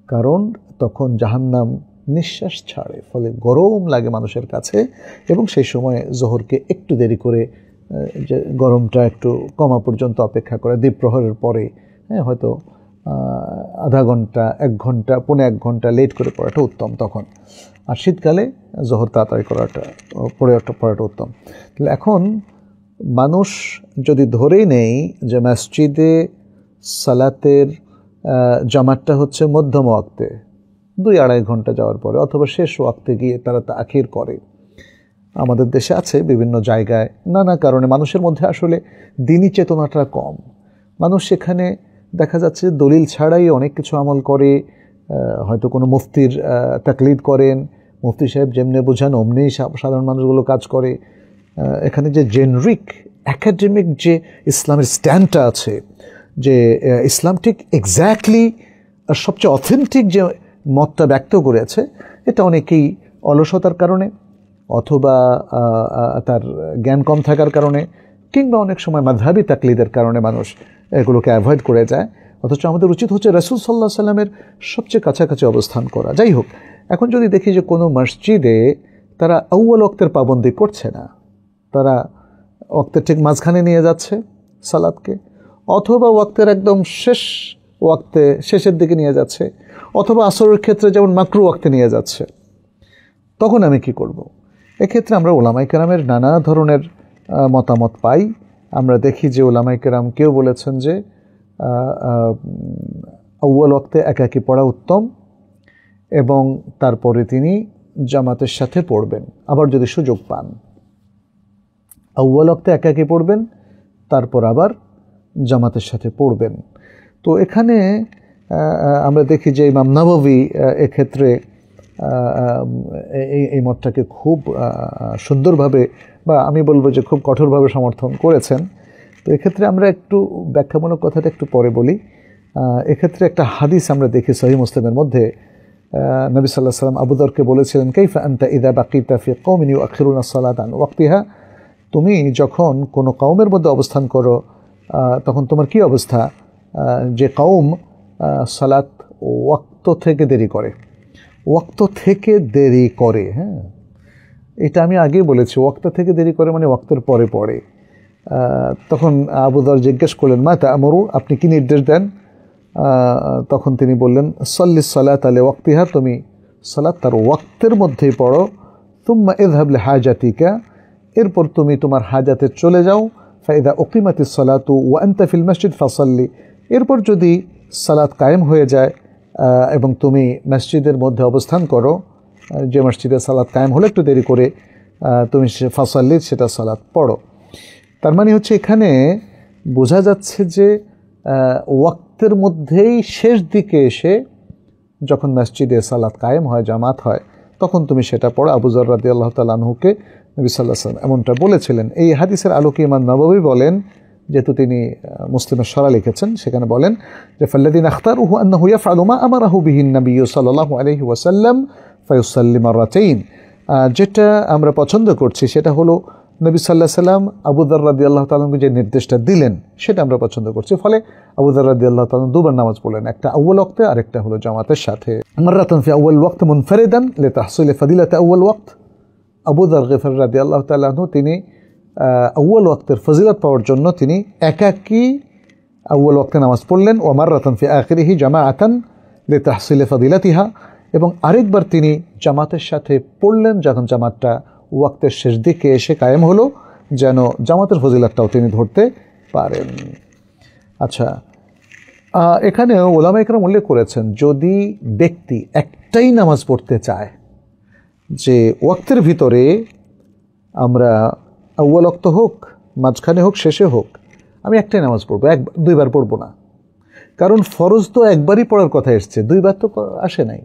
কারণ তখন জাহান্নাম নিঃশ্বাস ছাড়ে, ফলে গরম লাগে মানুষের কাছে, এবং সেই সময় জোহরকে একটু দেরি করে, যে গরমটা একটু কমা পর্যন্ত অপেক্ষা করে, দ্বীপ্রহরের পরে, হ্যাঁ, হয়তো আধা ঘন্টা, 1 ঘন্টা, পৌনে 1 ঘন্টা লেট করে পড়াটা উত্তম তখন। আর শীতকালে জোহর তাড়াতাড়ি পড়াটা উত্তম। তাহলে এখন মানুষ যদি ধরেই নেই যে মসজিদে সালাতের জামাতটা হচ্ছে মধ্যম ওয়াক্তে, 2-2.5 ঘন্টা যাওয়ার পরে, অথবা শেষ ওয়াক্তে গিয়ে তারা তাখির করে। আমাদের দেশে আছে বিভিন্ন জায়গায় নানা কারণে মানুষের মধ্যে আসলে দিনী চেতনাটা কম। মানুষ সেখানে দেখা যাচ্ছে দলিল ছাড়াই অনেক কিছু আমল করে, হয়তো কোনো মুফতির তাকলিদ করেন, মুফতি সাহেব যেমনি বোঝান অমনি সাধারণ মানুষগুলো কাজ করে। এখানে যে জেনারিক একাডেমিক যে ইসলামের স্ট্যান্ডটা আছে, যে ইসলাম ঠিক এক্স্যাক্টলি সবচেয়ে অথেন্টিক যে মতটা ব্যক্ত করেছে, এটা অনেকেই অলসতার কারণে, অথবা তার জ্ঞান কম থাকার কারণে, কিংবা অনেক সময় মাযহাবী তাকলিদের কারণে মানুষ এগুলোকে অ্যাভয়েড করে যায়। অথচ আমাদের উচিত হচ্ছে রাসূল সাল্লাল্লাহু আলাইহি সাল্লামের সবচেয়ে কাছাকাছি অবস্থান করা। যাই হোক, এখন যদি দেখি যে কোনো মসজিদে তারা আউয়াল ওয়াক্তের পাবন্দি করছে না, তারা ওয়াক্তের ঠিক মাঝখানে নিয়ে যাচ্ছে সালাতকে, অথবা ওয়াক্তের একদম শেষের দিকে নিয়ে যাচ্ছে, অথবা আসরের ক্ষেত্রে যেমন মাকরু ওয়াক্তে নিয়ে যাচ্ছে, তখন আমি কি করব? এক্ষেত্রে আমরা উলামায়ে কেরামের নানা ধরনের মতামত পাই। আমরা দেখি যে উলামায়ে কেরাম কেউ বলেছেন যে আউয়াল ওয়াক্তে একাকী পড়া উত্তম, এবং তারপরে তিনি জামাতের সাথে পড়বেন। আবার যদি সুযোগ পান, আউয়াল ওয়াক্তে একাকী পড়বেন, তারপর আবার জামাতের সাথে পড়বেন। তো এখানে আমরা দেখি যে ইমাম নাওয়াবী এক্ষেত্রে এই মতটাকে খুব সুন্দরভাবে, বা আমি বলবো যে খুব কঠোরভাবে সমর্থন করেছেন। তো এক্ষেত্রে আমরা একটু ব্যাখ্যামূলক কথাটা একটু পরে বলি। এক্ষেত্রে একটা হাদিস আমরা দেখি সহিহ মুসলিমের মধ্যে, নবী সাল্লাল্লাহু আলাইহি ওয়াসাল্লাম আবু যরকে বলেছিলেন, কাইফা আনতা ইযা বাকিতা ফি কওমিন ইউআখিরুনা আস-সালাতা আন ওয়াক্তিহা, তুমি যখন কোনো কওমের মধ্যে অবস্থান করো তখন তোমার কি অবস্থা, যে কওম সালাত ওয়াক্ত থেকে দেরি করে, হ্যাঁ, এটা আমি আগেই বলেছি, ওয়াক্ত থেকে দেরি করে মানে ওয়াক্তের পরে পড়ে। তখন আবু যর জিজ্ঞেস করলেন, মা তা'মুরু, আপনি কি নির্দেশ দেন? তখন তিনি বললেন, সল্লি সালাত আলি ওয়াক্তিহা, তুমি সালাত তার ওয়াক্তের মধ্যেই পড়ো। তুম্মা ইযহাব লিহাজাতিকা, এরপর তুমি তোমার হাজাতে চলে যাও। ফাইদা উকিমাতিস সালাতু ওয়া আনতা ফিল মসজিদ ফাসাল্লি, এরপর যদি সালাত কায়েম হয়ে যায় এবং তুমি মসজিদের মধ্যে অবস্থান করো, যে মসজিদে সালাত কায়েম হলে একটু দেরি করে তুমি ফাসাল্লি, সেটা সালাত পড়ো। তার মানে হচ্ছে এখানে বোঝা যাচ্ছে যে ওয়াক্তের মধ্যেই শেষ দিকে এসে যখন মসজিদে সালাত কায়েম হয়, জামাত হয়, তখন তুমি সেটা পড়ো। আবু যর রাদিয়াল্লাহু তাআলা আনহুকে নবী সাল্লাল্লাহু আলাইহি ওয়াসাল্লাম এমনটা বলেছিলেন। এই হাদিসের আলোকে ইমাম নাওয়াবী বলেন, যেহেতু তিনি মুসলিমের শরা লিখেছেন, সেখানে বলেন যে ফাল্লাযীনা ইখতারুহু আন্নাহু ইয়াফআলু মা আমারাহু বিহি নবী সাল্লাল্লাহু আলাইহি ওয়াসাল্লাম ফায়ুসাল্লি মাররাতাইন, যেটা আমরা পছন্দ করছি সেটা হলো নবী সাল্লাল্লাহু আলাইহি ওয়াসাল্লাম আবু যর রাদিয়াল্লাহু তাআলা আনহুকে যে নির্দেশটা দিলেন সেটা আমরা পছন্দ করছি। ফলে আবু যর রাদিয়াল্লাহু তাআলা দুবার নামাজ পড়লেন, একটা আউয়াল ওয়াক্তে আর একটা হলো জামাতের সাথে। মাররাতান ফি আউয়াল ওয়াক্ত মুনফারিদান লিতাহসিলি ফাদিলাতি আউয়াল ওয়াক্ত, আবু যর গিফারী রাদিয়াল্লাহু তাআলা আনহু তিনি আউয়াল ওয়াক্তের ফজিলত পাওয়ার জন্য তিনি একাকী আউয়াল ওয়াক্তে নামাজ পড়লেন। ওয়া মাররাতান ফি আখিরিহি জামাআতান লিতাহসিলি ফাদিলাতিহা, এবং আরেকবার তিনি জামাতের সাথে পড়লেন যখন জামাতটা ওয়াক্তের শেষ দিকে এসে কায়েম হলো, যেন জামাতের ফজিলতটাও তিনি ধরতে পারেন। আচ্ছা, এখানে উলামায়ে কেরাম উল্লেখ করেছেন, যদি ব্যক্তি একটাই নামাজ পড়তে চায়, যে ওয়াক্তের ভিতরে আমরা আউয়াল ওয়াক্ত হোক, মাঝখানে হোক, শেষে হোক, আমি একটাই নামাজ পড়বো, দুইবার পড়বো না, কারণ ফরজ তো একবারই পড়ার কথা এসছে, দুইবার তো আসে নাই,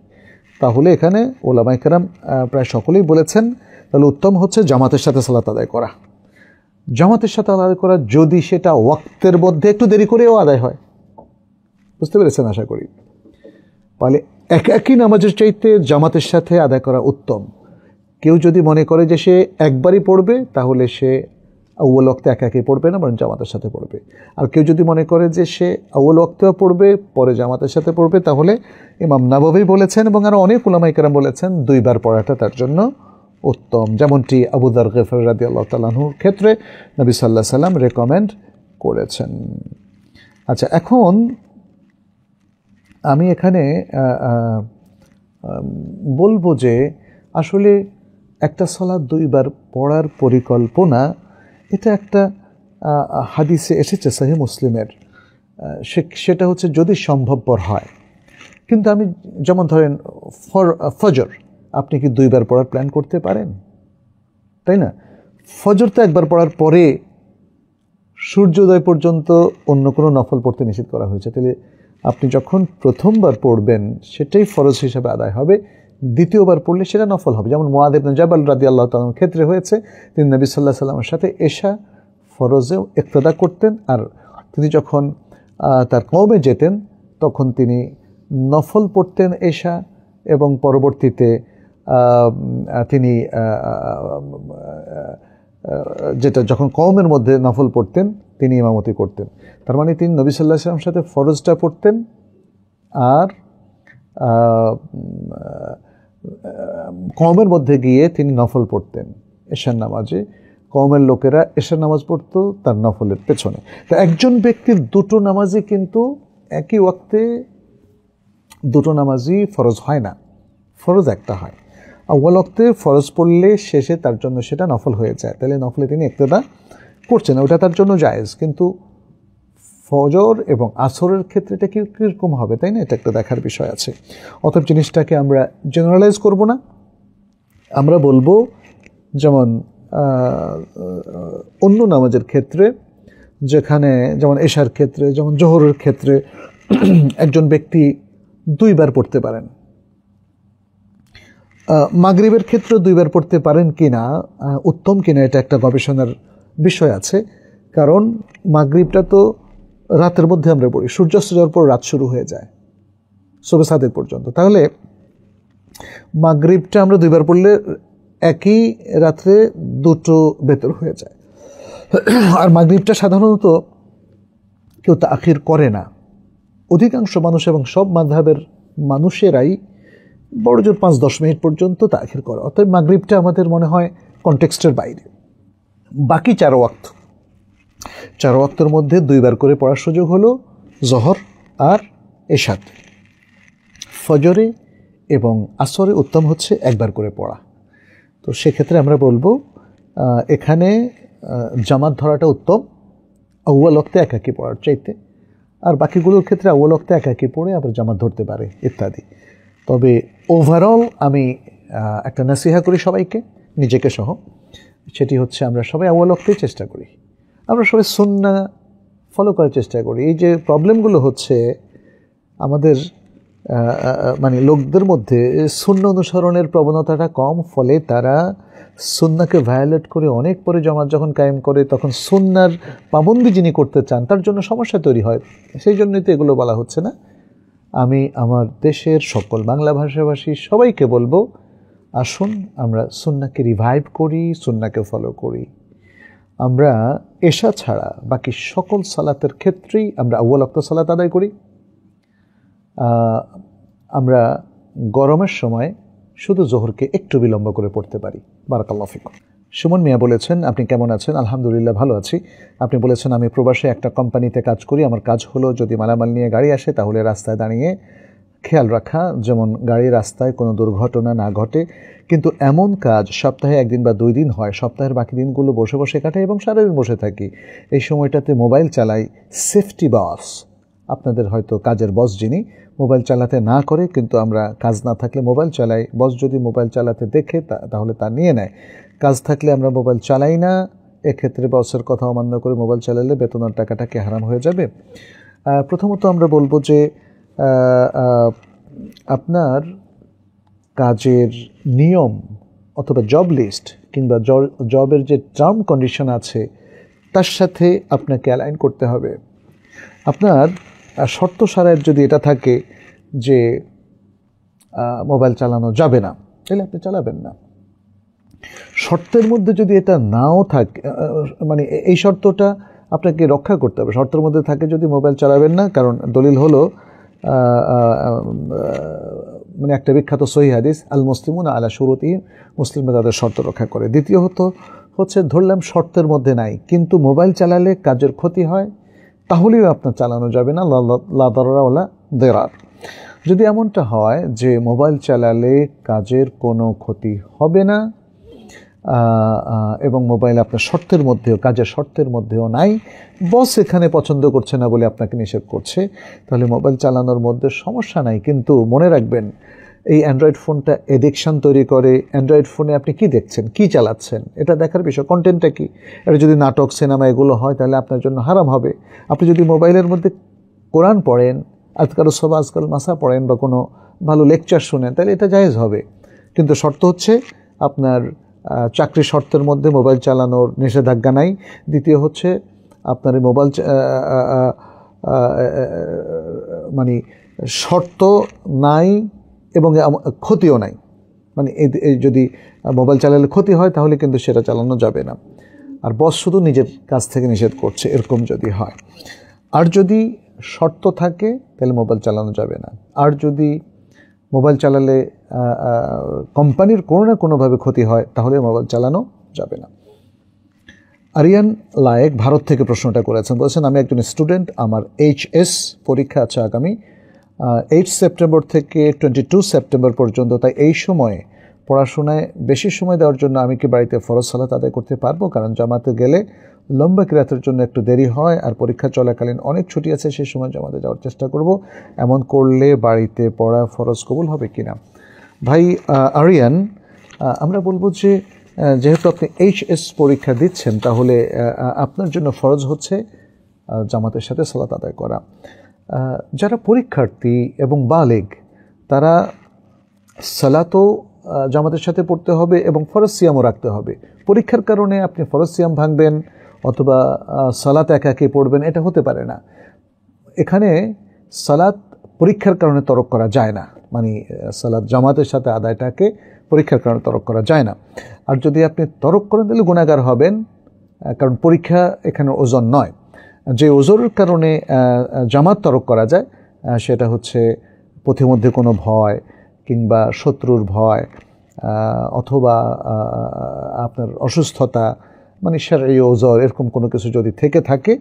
তাহলে এখানে উলামায়ে কেরাম প্রায় সকলেই বলেছেন তাহলে উত্তম হচ্ছে জামাতের সাথে সালাত আদায় করা। জামাতের সাথে আদায় করা যদি সেটা ওয়াক্তের মধ্যে একটু দেরি করেও আদায় হয়, বুঝতে পেরেছেন আশা করি, তাহলে একই নামাজের চাইতে জামাতের সাথে আদায় করা উত্তম। কেউ যদি মনে করে যে সে একবারই পড়বে তাহলে সে আউয়াল ওয়াক্তে একা একাই পড়বে না, বরং জামাতের সাথে পড়বে। আর কেউ যদি মনে করে যে সে আউয়াল ওয়াক্তেও পড়বে পরে জামাতের সাথে পড়বে, তাহলে ইমাম নাওয়াবী বলেছেন এবং আরও অনেক উলামায়ে কেরাম বলেছেন 2 বার পড়াটা তার জন্য উত্তম। যেমনটি আবু যার গিফারী রাদিয়াল্লাহু তাআলা আনহুর ক্ষেত্রে নবী সাল্লাল্লাহু আলাইহি সাল্লাম রেকমেন্ড করেছেন। আচ্ছা, এখন আমি এখানে বলবো যে আসলে একটা সালাত 2 বার পড়ার পরিকল্পনা, এটা একটা হাদিসে এসেছে সহিহ মুসলিমের, সেটা হচ্ছে যদি সম্ভবপর হয়। কিন্তু আমি যেমন ধরেন ফজর আপনি কি 2 বার পড়ার প্ল্যান করতে পারেন? তাই না? ফজর তো একবার পড়ার পরে সূর্যোদয় পর্যন্ত অন্য কোনো নফল পড়তে নিষেধ করা হয়েছে। তাহলে আপনি যখন প্রথমবার পড়বেন সেটাই ফরজ হিসাবে আদায় হবে, দ্বিতীয়বার পড়লে সেটা নফল হবে। যেমন মুআয ইবনে জাবাল রাদিয়াল্লাহু তাআলার ক্ষেত্রে হয়েছে, তিনি নবী সাল্লাল্লাহু আলাইহি ওয়াসাল্লামের সাথে এশা ফরজেও ইক্তেদা করতেন, আর তিনি যখন তার কওমে যেতেন তখন তিনি নফল পড়তেন এশা, এবং পরবর্তীতে তিনি যেটা যখন কওমের মধ্যে নফল পড়তেন তিনি ইমামতি করতেন। তার মানে তিনি নবী সাল্লাল্লাহু আলাইহি ওয়াসাল্লামের সাথে ফরজটা পড়তেন আর কওমের মধ্যে গিয়ে তিনি নফল পড়তেন এশার নামাজে। কওমের লোকেরা এশার নামাজ পড়তো তার নফলের পেছনে। তো একজন ব্যক্তির 2টো নামাজই কিন্তু একই ওয়াক্তে 2টো নামাজই ফরজ হয় না, ফরজ একটা হয়। আউয়াল ওয়াক্তে ফরজ পড়লে শেষে তার জন্য সেটা নফল হয়ে যায়, তাহলে নফলে তিনি ইক্তেদা করছেন, ওটা তার জন্য জায়েজ। কিন্তু ফজর এবং আসরের ক্ষেত্রে এটা কীরকম হবে, তাই না? এটা একটা দেখার বিষয় আছে। অতএব জিনিসটাকে আমরা জেনারেলাইজ করব না, আমরা বলবো যেমন অন্য নামাজের ক্ষেত্রে, যেখানে যেমন এশার ক্ষেত্রে, যেমন জোহরের ক্ষেত্রে একজন ব্যক্তি 2 বার পড়তে পারেন। মাগরিবের ক্ষেত্রে 2 বার পড়তে পারেন কিনা, উত্তম কিনা, এটা একটা গবেষণার বিষয় আছে। কারণ মাগরিবটা তো রাতের মধ্যে আমরা পড়ি, সূর্যাস্ত যাওয়ার পর রাত শুরু হয়ে যায় শবে সাদেক পর্যন্ত। তাহলে মাগরিবটা আমরা 2 বার পড়লে একই রাত্রে 2টো বেতর হয়ে যায়। আর মাগরিবটা সাধারণত কেউ তাখির করে না, অধিকাংশ মানুষ এবং সব মাযহাবের মানুষেরাই বড় জোর 5-10 মিনিট পর্যন্ত তাখির করে। অতএব মাগরিবটা আমাদের মনে হয় কনটেক্সটের বাইরে। বাকি 4 ওয়াক্তের মধ্যে 2 বার করে পড়ার সুযোগ হলো জোহর আর এশাত। ফজরে এবং আসরে উত্তম হচ্ছে 1 বার করে পড়া। তো সেক্ষেত্রে আমরা বলবো এখানে জামাত ধরাটা উত্তম আউয়াল ওয়াক্তে একাকী পড়ার চাইতে, আর বাকিগুলোর ক্ষেত্রে আউয়াল ওয়াক্তে একাকী পড়ে আবার জামাত ধরতে পারে ইত্যাদি। তবে ওভারঅল আমি একটা নসিহা করি সবাইকে, নিজেকে সহ, সেটি হচ্ছে আমরা সবাই আউয়াল ওয়াক্তেই চেষ্টা করি, আমরা সবাই সুন্নাহ ফলো করার চেষ্টা করি। এই যে প্রবলেমগুলো হচ্ছে আমাদের মানে লোকদের মধ্যে সুন্নাহ অনুসরণের প্রবণতাটা কম, ফলে তারা সুন্নাহকে ভায়োলেট করে অনেক পরে জামাত যখন কায়েম করে তখন সুন্নাহর পাবন্দি যিনি করতে চান তার জন্য সমস্যা তৈরি হয়। সেই জন্যই তো এগুলো বলা হচ্ছে না। আমি আমার দেশের সকল বাংলা ভাষাভাষী সবাইকে বলবো, আসুন আমরা সুন্নাহকে রিভাইভ করি, সুন্নাহকে ফলো করি। আমরা এশা ছাড়া বাকি সকল সালাতের ক্ষেত্রেই আমরা আউয়াল ওয়াক্ত সালাত আদায় করি। আমরা গরমের সময় শুধু জোহরকে একটু বিলম্ব করে পড়তে পারি। বারাকাল্লাহু ফিকুম। সুমন মিয়া বলেছেন, আপনি কেমন আছেন? আলহামদুলিল্লাহ ভালো আছি। আপনি বলেছেন, আমি প্রবাসে একটা কোম্পানিতে কাজ করি। আমার কাজ হলো যদি মালামাল নিয়ে গাড়ি আসে তাহলে রাস্তায় দাঁড়িয়ে খেয়াল রাখা যেমন গাড়ি রাস্তায় কোনো দুর্ঘটনা না ঘটে। কিন্তু এমন কাজ সপ্তাহে 1 দিন বা 2 দিন হয়, সপ্তাহের বাকি দিনগুলো বসে বসে কাটাই এবং সারাদিন বসে থাকি। এই সময়টাতে মোবাইল চালাই। সেফটি বস, আপনাদের হয়তো কাজের বস যিনি মোবাইল চালাতে না করে, কিন্তু আমরা কাজ না থাকলে মোবাইল চালাই। বস যদি মোবাইল চালাতে দেখে তাহলে তা নিয়ে নেয়। কাজ থাকলে আমরা মোবাইল চালাই না। এক্ষেত্রে বসের কথা অমান্য করে মোবাইল চালালে বেতনের টাকাটা কি হারাম হয়ে যাবে? প্রথমত আমরা বলবো যে আপনার কাজের নিয়ম অথবা জব লিস্ট কিংবা জবের যে টার্ম কন্ডিশন আছে তার সাথে আপনাকে অ্যালাইন করতে হবে। আপনার শর্ত সারায়ের যদি এটা থাকে যে মোবাইল চালানো যাবে না, তাহলে আপনি চালাবেন না। শর্তের মধ্যে যদি এটা নাও থাকে, মানে এই শর্তটা আপনাকে রক্ষা করতে হবে। শর্তের মধ্যে থাকে যদি মোবাইল চালাবেন না, কারণ দলিল হলো মানে একটা বিখ্যাত সহিহ হাদিস, আল মুসলিমুনা আলা শুরুতিহিম, মুসলিমরা তাদের শর্ত রক্ষা করে। দ্বিতীয়ত হচ্ছে ধরলাম শর্তের মধ্যে নাই, কিন্তু মোবাইল চালালে কাজের ক্ষতি হয়, তাহলেও আপনার চালানো যাবে না, লা দারারা ওয়ালা দিরার। যদি এমনটা হয় যে মোবাইল চালালে কাজের কোনো ক্ষতি হবে না এবং মোবাইল আপনার শর্তের মধ্যেও, কাজের শর্তের মধ্যেও নাই, বস এখানে পছন্দ করছে না বলে আপনাকে নিষেধ করছে, তাহলে মোবাইল চালানোর মধ্যে সমস্যা নাই। কিন্তু মনে রাখবেন, এই অ্যান্ড্রয়েড ফোনটা এডিকশান তৈরি করে। অ্যান্ড্রয়েড ফোনে আপনি কি দেখছেন, কি চালাচ্ছেন, এটা দেখার বিষয়। কন্টেন্টটা কি, এটা যদি নাটক, সিনেমা এগুলো হয় তাহলে আপনার জন্য হারাম হবে। আপনি যদি মোবাইলের মধ্যে কোরআন পড়েন, আজকাল সব আজকাল মাসা পড়েন বা কোনো ভালো লেকচার শুনেন, তাহলে এটা জায়েজ হবে। কিন্তু শর্ত হচ্ছে আপনার চাকরির শর্তের মধ্যে মোবাইল চালানোর নিষেধাজ্ঞা নাই। দ্বিতীয় হচ্ছে আপনার মোবাইল মানে শর্ত নাই এবং ক্ষতিও নাই। মানে যদি মোবাইল চালালে ক্ষতি হয় তাহলে কিন্তু সেটা চালানো যাবে না। আর বস শুধু নিজের কাছ থেকে নিষেধ করছে, এরকম যদি হয়। আর যদি শর্ত থাকে তাহলে মোবাইল চালানো যাবে না। আর যদি মোবাইল চালালে কোম্পানির কোনো না কোনোভাবে ক্ষতি হয় তাহলে মোবাইল চালানো যাবে না। আরিয়ান লায়েক ভারত থেকে প্রশ্নটা করেছেন, বলছেন আমি একজন স্টুডেন্ট, আমার HS পরীক্ষা আছে আগামী 8 সেপ্টেম্বর থেকে 22 সেপ্টেম্বর পর্যন্ত। তাই এই সময়ে পড়াশোনায় বেশি সময় দেওয়ার জন্য আমি কি বাড়িতে ফরজ সালাত আদায় করতে পারবো? কারণ জামাতে গেলে লম্বা কিরাতের জন্য একটু দেরি হয়, আর পরীক্ষা চলাকালীন অনেক ছুটি আছে, সেই সময় জামাতে যাওয়ার চেষ্টা করব। এমন করলে বাড়িতে পড়া ফরজ কবুল হবে কিনা? ভাই আরিয়ান, আমরা বলবো যে যেহেতু আপনি HS পরীক্ষা দিচ্ছেন, তাহলে আপনার জন্য ফরজ হচ্ছে জামাতের সাথে সালাত আদায় করা। যারা পরীক্ষার্থী এবং বালেগ, তারা সালাতও জামাতের সাথে পড়তে হবে এবং ফরজ সিয়ামও রাখতে হবে। পরীক্ষার কারণে আপনি ফরজ সিয়াম ভাঙবেন অথবা সালাত একাকে পড়বেন, এটা হতে পারে না। এখানে সালাত পরীক্ষার কারণে তরক করা যায় না, মানে সালাত জামাতের সাথে আদায়টাকে পরীক্ষার কারণে তরক করা যায় না। আর যদি আপনি তরক করেন তাহলে গুনাহগার হবেন, কারণ পরীক্ষা এখানে ওজন নয়। যে ওজনের কারণে জামাত তরক করা যায় সেটা হচ্ছে পথিমধ্যে কোনো ভয় কিংবা শত্রুর ভয় অথবা আপনার অসুস্থতা, মানে শারঈ ওজর, এরকম কোনো কিছু যদি থেকে থাকে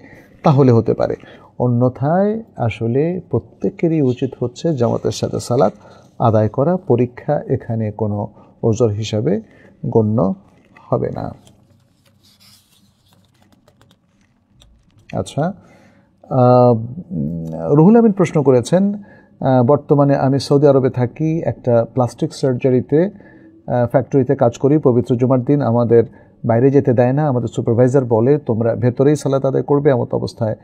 তাহলে হতে পারে। অন্যথায় আসলে প্রত্যেকেরই উচিত হচ্ছে জামাতের সাথে সালাত আদায় করা। পরীক্ষা এখানে কোনো ওজর হিসাবে গণ্য হবে না। আচ্ছা, রুহুল আমিন প্রশ্ন করেছেন, বর্তমানে আমি সৌদি আরবে থাকি, একটা প্লাস্টিক সার্জারিতে ফ্যাক্টরিতে কাজ করি। পবিত্র জুমার দিন আমাদের বাইরে যেতে দেয় না। আমাদের সুপারভাইজার বলে তোমরা ভেতরেই সালাত আদায় করবে। এমত অবস্থায়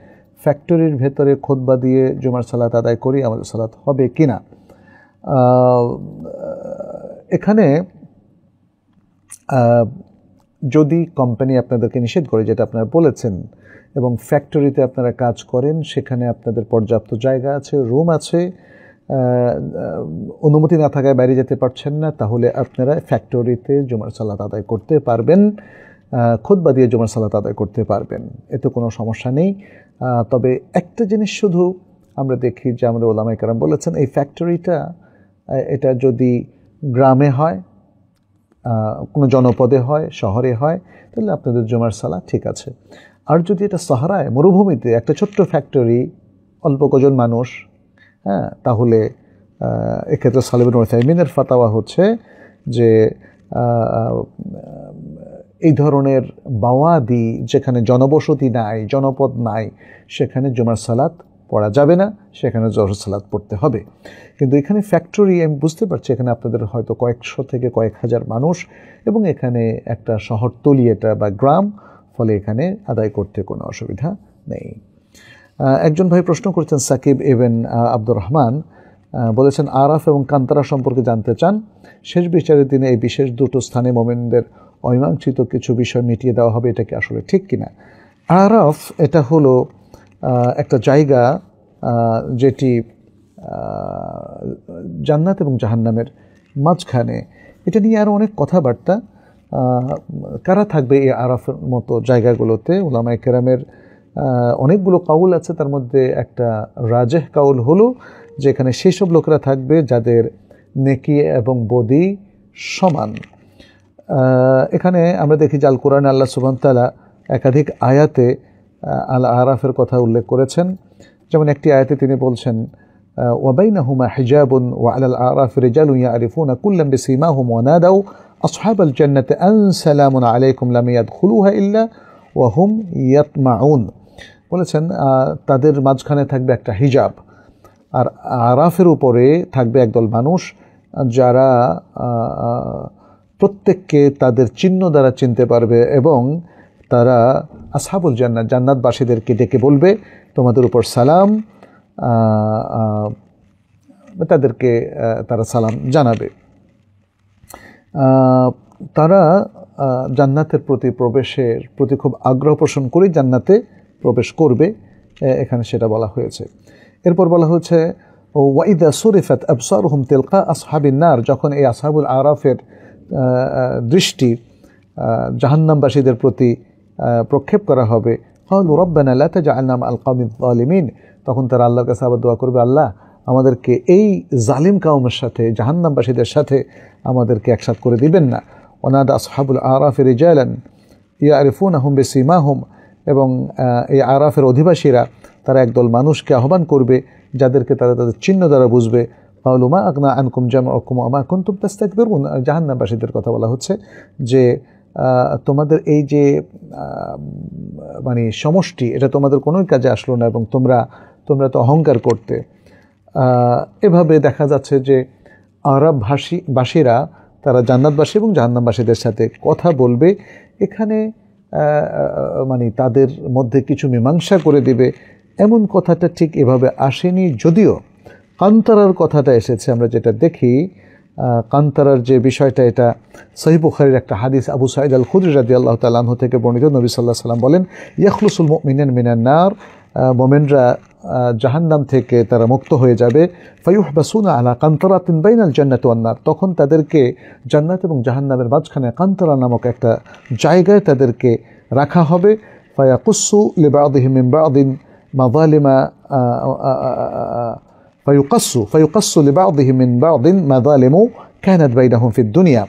ফ্যাক্টরির ভেতরে খুতবা দিয়ে জুমার সালাত আদায় করি, আমাদের সালাত হবে কি না? এখানে যদি কোম্পানি আপনাদেরকে নিষেধ করে, যেটা আপনারা বলেছেন, এবং ফ্যাক্টরিতে আপনারা কাজ করেন, সেখানে আপনাদের পর্যাপ্ত জায়গা আছে, রুম আছে, অনুমতি না থাকায় বাইরে যেতে পারছেন না, তাহলে আপনারা ফ্যাক্টরিতে জুমার সালাত আদায় করতে পারবেন, খুতবা দিয়ে জুমার সালাত আদায় করতে পারবেন, এতে কোনো সমস্যা নেই। তবে একটা জিনিস শুধু আমরা দেখি যে আমাদের ওলামায়ে কেরাম বলেছেন, এই ফ্যাক্টরিটা এটা যদি গ্রামে হয়, কোনো জনপদে হয়, শহরে হয়, তাহলে আপনাদের জুমার সালাত ঠিক আছে। আর যদি এটা সাহারায়, মরুভূমিতে একটা ছোট্ট ফ্যাক্টরি, অল্প কজন মানুষ, হ্যাঁ, তাহলে এক্ষেত্রে সালেহ ইবনে উসাইমিনের ফাতাওয়া হচ্ছে যে এই ধরনের বাওয়াদি, যেখানে জনবসতি নাই, জনপদ নাই, সেখানে জুমার সালাত পড়া যাবে না, সেখানে জোহর সালাত পড়তে হবে। কিন্তু এখানে ফ্যাক্টরি, আমি বুঝতে পারছি এখানে আপনাদের হয়তো কয়েকশো থেকে কয়েক হাজার মানুষ, এবং এখানে একটা শহরতলি এটা বা গ্রাম, ফলে এখানে আদায় করতে কোনো অসুবিধা নেই। একজন ভাই প্রশ্ন করছেন, সাকিব ইবন আব্দুর রহমান, বলেছেন আরাফ এবং কান্তারা সম্পর্কে জানতে চান। শেষ বিচারের দিনে এই বিশেষ দুটো স্থানে মোমেনদের অমীমাংসিত কিছু বিষয় মিটিয়ে দেওয়া হবে, এটা কি আসলে ঠিক কিনা? আরাফ এটা হলো একটা জায়গা যেটি জান্নাত এবং জাহান্নামের মাঝখানে। এটা নিয়ে আরও অনেক কথাবার্তা কারা থাকবে এই আরাফের মতো জায়গাগুলোতে? উলামায়ে কেরামের অনেকগুলো কাউল আছে, তার মধ্যে একটা রাজেহ কাউল হলো যে এখানে সেই সব লোকেরা থাকবে যাদের নেকি এবং বদি সমান। এখানে আমরা দেখি যে আল কোরআনে আল্লাহ সুবহানাহু ওয়া তাআলা একাধিক আয়াতে আল আরাফের কথা উল্লেখ করেছেন। যেমন একটি আয়াতে তিনি বলছেন ওয়াবাইনাহুমা হিজাবুন ওয়া আলাল আরাফি রিজালুন ইয়ারিফুনা কুল্লাম বিসীমাহুম ওয়া নাদাউ আসহাবাল জান্নাতি আন সালামুন আলাইকুম লাম ইয়াদখুলুহা ইল্লা ওয়া হুম ইয়াতমাউন। বলেছেন তাদের মাঝখানে থাকবে একটা হিজাব, আর আরাফের উপরে থাকবে একদল মানুষ যারা প্রত্যেককে তাদের চিহ্ন দ্বারা চিনতে পারবে, এবং তারা আসহাবুল জান্নাত, জান্নাতবাসীদেরকে ডেকে বলবে তোমাদের উপর সালাম, তাদেরকে তারা সালাম জানাবে। তারা জান্নাতের প্রতি প্রবেশের প্রতি খুব আগ্রহ পোষণ করে জান্নাতে প্রবেশ করবে, এখানে সেটা বলা হয়েছে। এরপর বলা হয়েছে ওয়াইদা সুরিফাত আবসারুহুম তিলকা আসহাবিন নার, যখন এই আসহাবুল আরাফের দৃষ্টি জাহান্নামবাসীদের প্রতি প্রক্ষেপ করা হবে, ক্বালু রাব্বানা লা তাজআলনা মাআল কওমিজ যালিমিন, তখন তারা আল্লাহর কাছে আবার দোয়া করবে, আল্লাহ আমাদেরকে এই জালিম কওমের সাথে, জাহান্নামবাসীদের সাথে আমাদেরকে একসাথ করে দিবেন না। ওয়ানাদা আসহাবুল আরাফি রিজালান ইয়ারিফুনাহুম বিসীমাহুম, এবং এই আরাফের অধিবাসীরা তারা একদল মানুষকে আহ্বান করবে যাদেরকে তারা তাদের চিহ্ন দ্বারা বুঝবে। ক্বালু মা আগনা আনকুম জামউকুম ওয়া মা কুনতুম তাস্তাকবিরুন। জাহান্নামবাসীদের কথা বলা হচ্ছে যে তোমাদের এই যে মানে সমষ্টি, এটা তোমাদের কোনো কাজে আসলো না, এবং তোমরা তো অহংকার করতে। এভাবে দেখা যাচ্ছে যে আরব বাসীরা তারা জান্নাতবাসী এবং জাহান্নামবাসীদের সাথে কথা বলবে। এখানে মানে তাদের মধ্যে কিছু মীমাংসা করে দিবে, এমন কথাটা ঠিক এভাবে আসেনি, যদিও কান্তারার কথাটা এসেছে। আমরা যেটা দেখি কান্তারার যে বিষয়টা, এটা সহিহ বুখারীর একটা হাদিস, আবু সাঈদ আল খুদরি রাদিয়াল্লাহু তাআলা আনহু থেকে বর্ণিত। নবী সাল্লাল্লাহু আলাইহি ওয়াসাল্লাম বলেন ইয়াখলুসুল মুমিনুন মিনান নার, মুমিনরা জাহান্নাম থেকে তারা মুক্ত হয়ে যাবে। ফায়ুহবাসুনা আলা কান্তারাতিন বাইনাল জান্নাতি ওয়ান নার, তখন তাদেরকে জান্নাত এবং জাহান্নামের মাঝখানে কান্তারা নামক একটা জায়গায় তাদেরকে রাখা হবে। ফায়াকুসু লিবাদিহিম মিন বাদিন মাযালিমা ফায়ুকাসু লিবাদিহিম মিন বাদিন মাযালিমু কানাত বাইনাহুম ফিদ দুনিয়া,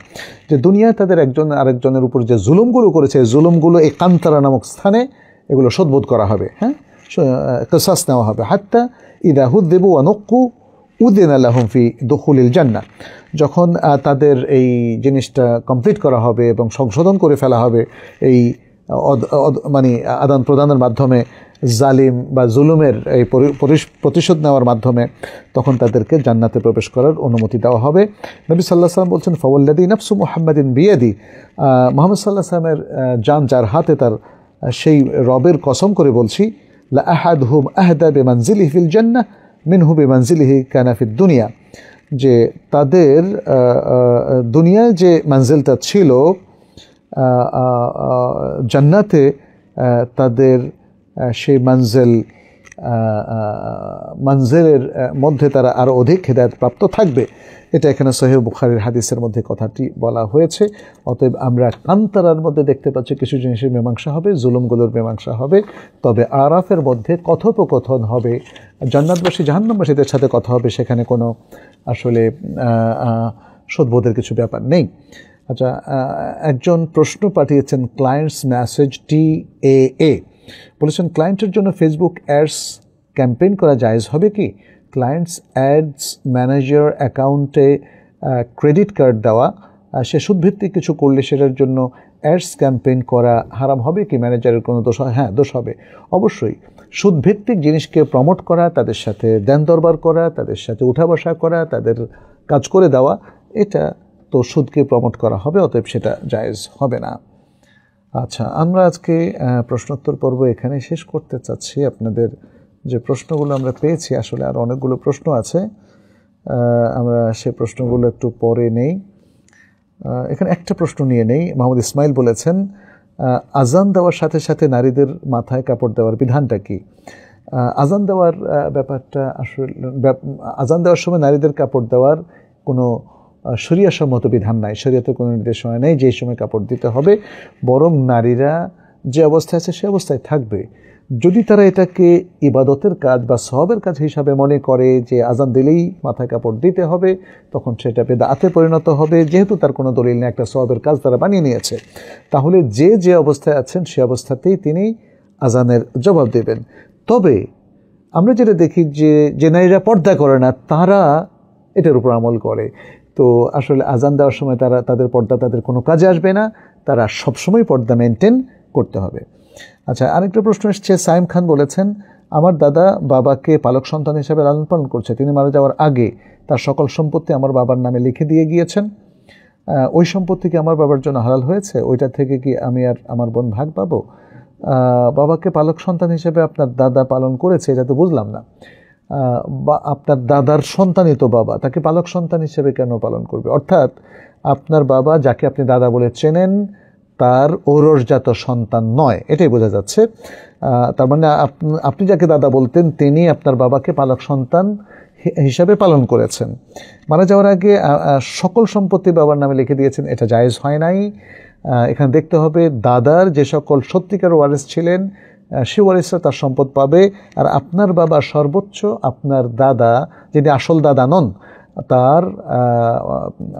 যে দুনিয়ায় তাদের একজন আরেকজনের উপর যে জুলুমগুলো করেছে, জুলুমগুলো এই কান্তারা নামক স্থানে এগুলো শোধবোধ করা হবে, হ্যাঁ, কিসাস নেওয়া হবে। হাত্তা ইদা হুযিবু ওয়া নুক্কু উযিনা লাহুম ফি দুখুলিল জান্নাহ, যখন তাদের এই জিনিসটা কমপ্লিট করা হবে এবং সংশোধন করে ফেলা হবে এই মানে আদান প্রদানের মাধ্যমে, জালিম বা জুলুমের এই প্রতিশোধ নেওয়ার মাধ্যমে, তখন তাদেরকে জান্নাতে প্রবেশ করার অনুমতি দেওয়া হবে। নবী সাল্লাল্লাহু আলাইহি ওয়াসাল্লাম বলছেন ফাওয়াল্লাযী নাফসু মুহাম্মাদিন বিয়াদি, মুহাম্মদ সাল্লাল্লাহু আলাইহি ওয়াসাল্লামের জান যার হাতে, তার সেই রবের কসম করে বলছি, লা আহাদুহুম আহদা বিমানজিলিহি ফিল জান্নাহ মিনহু বিমানজিলিহি কানা ফিদ দুনিয়া, যে তাদের দুনিয়ায় যে মানজিলটা ছিল, জান্নাতে তাদের সেই মানজিলের মধ্যে তারা আরও অধিক হেদায়েত প্রাপ্ত থাকবে। এটা এখানে সহিহ বুখারীর হাদিসের মধ্যে কথাটি বলা হয়েছে। অতএব আমরা কান্তারার মধ্যে দেখতে পাচ্ছি কিছু জিনিসের মীমাংসা হবে, জুলুমগুলোর মীমাংসা হবে। তবে আরাফের মধ্যে কথোপকথন হবে, জান্নাতবাসী জাহান্নামবাসীদের সাথে কথা হবে, সেখানে কোনো আসলে শোধবোধের কিছু ব্যাপার নেই। আচ্ছা, একজন প্রশ্ন পাঠিয়েছেন, ক্লায়েন্টস মেসেজ TAA, বলেছেন ক্লায়েন্টের জন্য ফেসবুক অ্যাডস ক্যাম্পেইন করা জায়েজ হবে কি? ক্লায়েন্টস অ্যাডস ম্যানেজার অ্যাকাউন্টে ক্রেডিট কার্ড দেওয়া, সে সুদভিত্তিক কিছু করলে সেটার জন্য অ্যাডস ক্যাম্পেইন করা হারাম হবে কি? ম্যানেজারের কোনো দোষ? হ্যাঁ, দোষ হবে অবশ্যই। সুদভিত্তিক জিনিসকে প্রমোট করা, তাদের সাথে দেন দরবার করা, তাদের সাথে উঠা বসা করা, তাদের কাজ করে দেওয়া, এটা তো সুদকে প্রমোট করা হবে, অতএব সেটা জায়েজ হবে না। আচ্ছা, আমরা আজকে প্রশ্নোত্তর পর্ব এখানে শেষ করতে চাচ্ছি। আপনাদের যে প্রশ্নগুলো আমরা পেয়েছি, আসলে আর অনেকগুলো প্রশ্ন আছে, আমরা সে প্রশ্নগুলো একটু পরে নেই। এখানে একটা প্রশ্ন নিয়ে নেই। মোহাম্মদ ইসমাইল বলেছেন, আজান দেওয়ার সাথে সাথে নারীদের মাথায় কাপড় দেওয়ার বিধানটা কি? আজান দেওয়ার ব্যাপারটা আসলে, আজান দেওয়ার সময় নারীদের কাপড় দেওয়ার কোনো শরিয়াসম্মত বিধান নাই, শরিয়তে কোনো নির্দেশনা নেই যে এই সময় কাপড় দিতে হবে, বরং নারীরা যে অবস্থায় আছে সে অবস্থায় থাকবে। যদি তারা এটাকে ইবাদতের কাজ বা সওয়াবের কাজ হিসাবে মনে করে যে আজান দিলেই মাথায় কাপড় দিতে হবে, তখন সেটা বিদআতে পরিণত হবে, যেহেতু তার কোনো দলিল নেই, একটা সওয়াবের কাজ তারা বানিয়ে নিয়েছে। তাহলে যে অবস্থায় আছেন সে অবস্থাতেই তিনি আজানের জবাব দেবেন। তবে আমরা যেটা দেখি যে নারীরা পর্দা করে না, তারা এটার উপর আমল করে। তো আসলে আজান দেওয়ার সময় তাদের পর্দা তাদের কোনো কাজে আসবে না, তারা সবসময় পর্দা মেনটেন করতে হবে। আচ্ছা, আরেকটা প্রশ্ন এসছে, সাইম খান বলেছেন, আমার দাদা বাবাকে পালক সন্তান হিসেবে লালন পালন করছে। তিনি মারা যাওয়ার আগে তার সকল সম্পত্তি আমার বাবার নামে লিখে দিয়ে গিয়েছেন। ওই সম্পত্তি কি আমার বাবার জন্য হালাল হয়েছে? ওইটা থেকে কি আমি আর আমার বোন ভাগ পাবো? বাবাকে পালক সন্তান হিসেবে আপনার দাদা পালন করেছে, এটা তো বুঝলাম না। বা আপনার দাদার সন্তানই তো বাবা, তাকে পালক সন্তান হিসেবে কেন পালন করবে? অর্থাৎ আপনার বাবা যাকে আপনি দাদা বলে চেনেন তার ঔরসজাত সন্তান নয়, এটাই বোঝা যাচ্ছে। তার মানে আপনি যাকে দাদা বলতেন তিনি আপনার বাবাকে পালক সন্তান হিসাবে পালন করেছেন। মারা যাওয়ার আগে সকল সম্পত্তি বাবার নামে লিখে দিয়েছেন, এটা জায়েজ হয় নাই। এখানে দেখতে হবে দাদার যে সকল সত্যিকার ওয়ারিস ছিলেন সে ওয়ারিসরা তার সম্পদ পাবে। আর আপনার বাবা সর্বোচ্চ আপনার দাদা, যিনি আসল দাদা নন, তার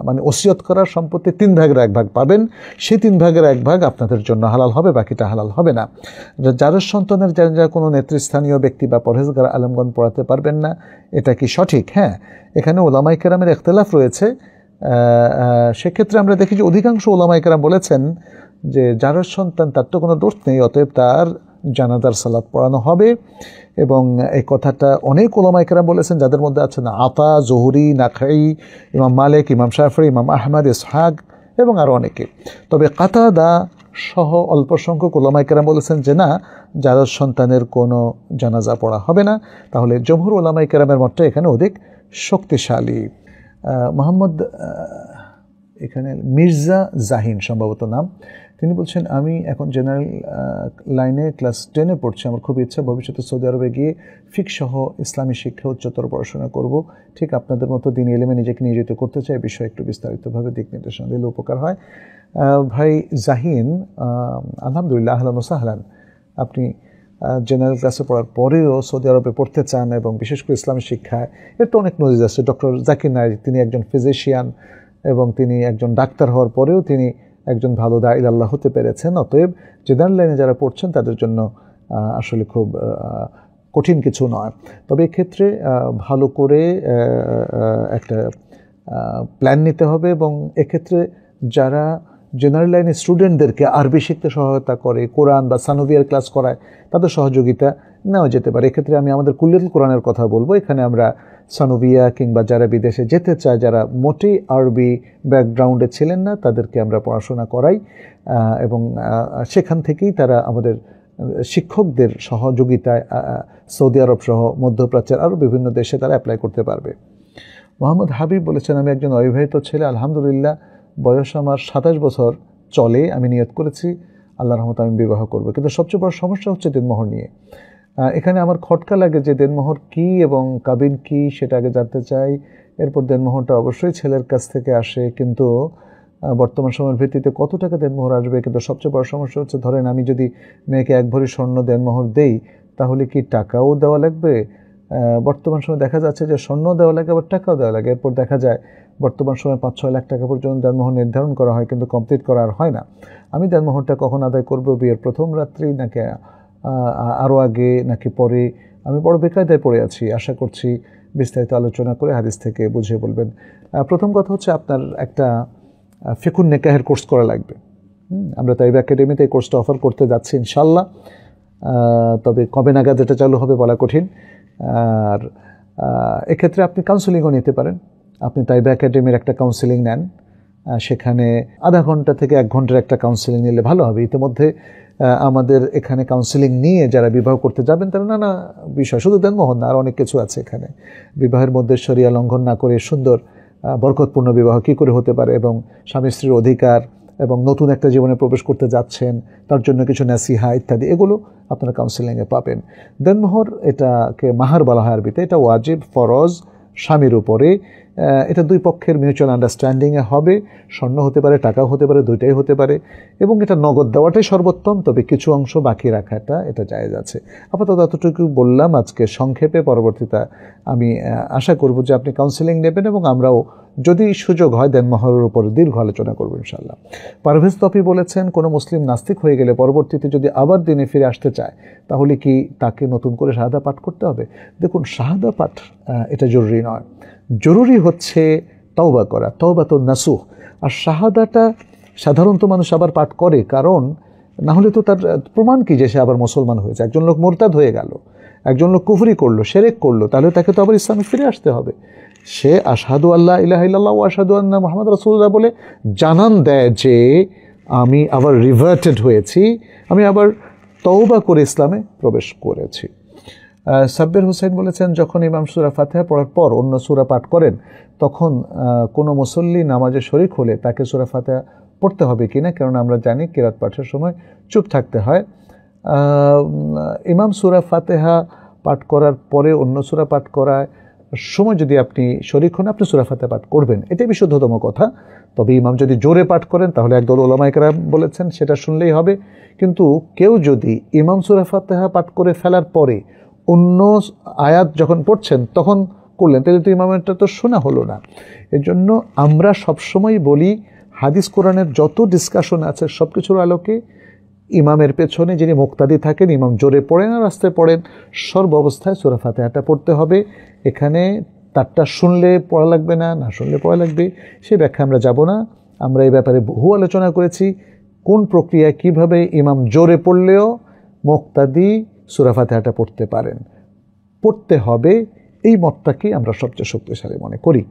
মানে ওসিয়ত করার সম্পত্তি 3 ভাগের 1 ভাগ পাবেন। সেই 3 ভাগের 1 ভাগ আপনাদের জন্য হালাল হবে, বাকিটা হালাল হবে না। যার সন্তানের যারা কোনো নেতৃস্থানীয় ব্যক্তি বা পরহেজগার আলেমগণ পড়াতে পারবেন না, এটা কি সঠিক? হ্যাঁ, এখানে ওলামায়ে কেরামের ইখতিলাফ রয়েছে। সেক্ষেত্রে আমরা দেখি যে অধিকাংশ ওলামায়ে কেরাম বলেছেন যে যার সন্তান তার তো কোনো দোষ নেই, অতএব তার জানাজার সালাত পড়ানো হবে। এবং এই কথাটা অনেক ওলামায়ে কেরাম বলেছেন, যাদের মধ্যে আছেন আতা, জোহরি, নাখাই, ইমাম মালিক, ইমাম শাফিঈ, ইমাম আহমদ, ইসহাক এবং আরও অনেকে। তবে কাতাদা সহ অল্প সংখ্যক ওলামায়ে কেরাম বলেছেন যে না, যার সন্তানের কোনো জানাজা পড়া হবে না। তাহলে জমহুর ওলামায়ে কেরামের মতটা এখানে অধিক শক্তিশালী। মোহাম্মদ এখানে মির্জা জাহিন সম্ভবত নাম, তিনি বলছেন, আমি এখন জেনারেল লাইনে ক্লাস 10-এ পড়ছি। আমার খুব ইচ্ছা ভবিষ্যতে সৌদি আরবে গিয়ে ফিকহ সহ ইসলামী শিক্ষা উচ্চতর পড়াশোনা করব। ঠিক আপনাদের মতো দিন এলেমে নিজেকে নিয়োজিত করতে চাই। বিষয়ে একটু বিস্তারিতভাবে দিক নির্দেশনা দিলে উপকার হয়। ভাই জাহিন, আলহামদুলিল্লাহ, আহলান ওয়া সাহলান। আপনি জেনারেল ক্লাসে পড়ার পরেও সৌদি আরবে পড়তে চান এবং বিশেষ করে ইসলামী শিক্ষায়, এর তো অনেক নজির আছে। ডক্টর জাকির নায়েক, তিনি একজন ফিজিশিয়ান এবং তিনি একজন ডাক্তার হওয়ার পরেও তিনি একজন ভালো দাঈ ইলাল্লাহ হতে পেরেছেন। অতএব জেনারেল লাইনে যারা পড়ছেন তাদের জন্য আসলে খুব কঠিন কিছু নয়। তবে এক্ষেত্রে ভালো করে একটা প্ল্যান নিতে হবে এবং এক্ষেত্রে যারা জেনারেল লাইনের স্টুডেন্টদেরকে আরবি শিখতে সহায়তা করে, কোরআন বা সানভিয়ার ক্লাস করায়, তাদের সহযোগিতা নেওয়া যেতে পারে। এক্ষেত্রে আমি আমাদের কুল্লিয়াতুল কোরআনের কথা বলবো। এখানে আমরা সানভিয়া কিংবা যারা বিদেশে যেতে চায়, যারা মোটেই আরবি ব্যাকগ্রাউন্ডে ছিলেন না, তাদেরকে আমরা পড়াশোনা করাই এবং সেখান থেকেই তারা আমাদের শিক্ষকদের সহযোগিতায় সৌদি আরব সহ মধ্যপ্রাচ্যের আরও বিভিন্ন দেশে তারা অ্যাপ্লাই করতে পারবে। মোহাম্মদ হাবিব বলেছেন, আমি একজন অবিবাহিত ছেলে, আলহামদুলিল্লাহ বয়স আমার 27 বছর চলে। আমি নিয়ত করেছি আল্লাহর রহমতে আমি বিবাহ করব, কিন্তু সবচেয়ে বড় সমস্যা হচ্ছে দেনমোহর নিয়ে। এখানে আমার খটকা লাগে যে দেনমোহর কী এবং কাবিন কী সেটা আগে জানতে চাই। এরপর দেনমোহরটা অবশ্যই ছেলের কাছ থেকে আসে, কিন্তু বর্তমান সময়ের ভিত্তিতে কত টাকা দেনমোহর আসবে? কিন্তু সবচেয়ে বড় সমস্যা হচ্ছে, ধরেন আমি যদি মেয়েকে 1 ভরি স্বর্ণ দেনমোহর দেই, তাহলে কি টাকাও দেওয়া লাগবে? বর্তমান সময় দেখা যাচ্ছে যে স্বর্ণ দেওয়া লাগে, আবার টাকাও দেওয়া লাগে। এরপর দেখা যায় বর্তমান সময় 5-6 লাখ টাকা পর্যন্ত দেনমোহর নির্ধারণ করা হয়, কিন্তু কমপ্লিট করা আর হয় না। আমি দেনমোহরটা কখন আদায় করব? বিয়ের প্রথম রাত্রি নাকি আরও আগে নাকি পরে? আমি বড় বেকায়দায় পড়ে আছি। আশা করছি বিস্তারিত আলোচনা করে হাদিস থেকে বুঝিয়ে বলবেন। প্রথম কথা হচ্ছে, আপনার একটা ফিকুন নিকাহের কোর্স করা লাগবে। আমরা তাইবা একাডেমিতে এই কোর্সটা অফার করতে যাচ্ছি ইনশাল্লাহ। তবে কবে নাগাদ এটা চালু হবে বলা কঠিন। আর এক্ষেত্রে আপনি কাউন্সেলিংও নিতে পারেন। আপনি তাইবা একাডেমির একটা কাউন্সেলিং নেন, সেখানে আধা ঘন্টা থেকে 1 ঘন্টার একটা কাউন্সেলিং নিলে ভালো হবে। ইতিমধ্যে আমাদের এখানে কাউন্সেলিং নিয়ে যারা বিবাহ করতে যাবেন তারা নানা বিষয়, শুধু দেনমোহর না, আর অনেক কিছু আছে এখানে। বিবাহের মধ্যে শরিয়া লঙ্ঘন না করে সুন্দর বরকতপূর্ণ বিবাহ কী করে হতে পারে, এবং স্বামী স্ত্রীর অধিকার, এবং নতুন একটা জীবনে প্রবেশ করতে যাচ্ছেন তার জন্য কিছু নাসিহা ইত্যাদি, এগুলো আপনারা কাউন্সেলিংয়ে পাবেন। দেনমোহর এটাকে মাহার বলা হয় আরবিতে। এটা ওয়াজিব, ফরজ স্বামীর উপরে, এটা দুই পক্ষের মিউচুয়াল আন্ডারস্ট্যান্ডিংয়ে হবে। স্বর্ণ হতে পারে, টাকাও হতে পারে, দুইটাই হতে পারে, এবং এটা নগদ দেওয়াটাই সর্বোত্তম, তবে কিছু অংশ বাকি রাখাটা এটা জায়েজ আছে। আপাতত এতটুকু বললাম আজকে সংক্ষেপে। পরবর্তীতে আমি আশা করব যে আপনি কাউন্সেলিং নেবেন এবং আমরাও যদি সুযোগ হয় দেন মহরের উপর দীর্ঘ আলোচনা করবো ইনশাআল্লাহ। পারভেজ তপি বলেছেন, কোনো মুসলিম নাস্তিক হয়ে গেলে পরবর্তীতে যদি আবার দিনে ফিরে আসতে চায় তাহলে কি তাকে নতুন করে শাহাদা পাঠ করতে হবে? দেখুন, শাহাদা পাঠ এটা জরুরি নয়, জরুরি হচ্ছে তওবা করা, তওবাতুন নাসুহ। আর শাহাদাটা সাধারণত মানুষ আবার পাঠ করে, কারণ না হলে তো তার প্রমাণ কি যে সে আবার মুসলমান হয়েছে? একজন লোক মোরতাদ হয়ে গেল, একজন লোক কুফরি করলো, শিরক করলো, তাহলে তাকে তো আবার ইসলামে ফিরে আসতে হবে। সে আশহাদু আল্লা ইলাহা ইল্লাল্লাহ ওয়া আশহাদু আন্না মুহাম্মাদ রাসূলুল্লাহ বলে জানান দেয় যে আমি আবার রিভার্টেড হয়েছি, আমি আবার তওবা করে ইসলামে প্রবেশ করেছি। সাব্বির হোসেন বলেছেন, যখন ইমাম সূরা ফাতিহা পড়ার পর অন্য সূরা পাঠ করেন তখন কোনো মুসল্লি নামাজে শরিক হলে তাকে সূরা ফাতিহা পড়তে হবে কিনা? কারণ আমরা জানি কিরাত পাঠের সময় চুপ থাকতে হয়। ইমাম সূরা ফাতিহা পাঠ করার পরে অন্য সূরা পাঠ করার সময় যদি আপনি শরিক হন, আপনি সূরা ফাতিহা পাঠ করবেন, এটাই বিশুদ্ধতম কথা। তবে ইমাম যদি জোরে পাঠ করেন তাহলে একদল উলামায়ে কেরাম বলেছেন সেটা শুনলেই হবে। কিন্তু কেউ যদি ইমাম সূরা ফাতিহা পাঠ করে ফেলার পরে অন্য আয়াত যখন পড়ছেন তখন করলেন, তাহলে তো ইমামেরটা তো শোনা হলো না। এজন্য আমরা সবসময় বলি, হাদিস কোরআনের যত ডিসকাশন আছে সব কিছুর আলোকে ইমামের পেছনে যিনি মুক্তাদি থাকেন, ইমাম জোরে পড়েন আর আস্তে পড়েন, সর্ব অবস্থায় সূরা ফাতিহাটা পড়তে হবে। এখানে তারটা শুনলে পড়া লাগবে না, না শুনলে পড়া লাগবে, সে ব্যাখ্যা আমরা যাব না। আমরা এই ব্যাপারে বহু আলোচনা করেছি, কোন প্রক্রিয়ায় কিভাবে ইমাম জোরে পড়লেও মুক্তাদি সূরা ফাতিহাটা পড়তে পারেন, পড়তে হবে, এই মতটাকে আমরা সবচেয়ে শক্তিশালী মনে করি।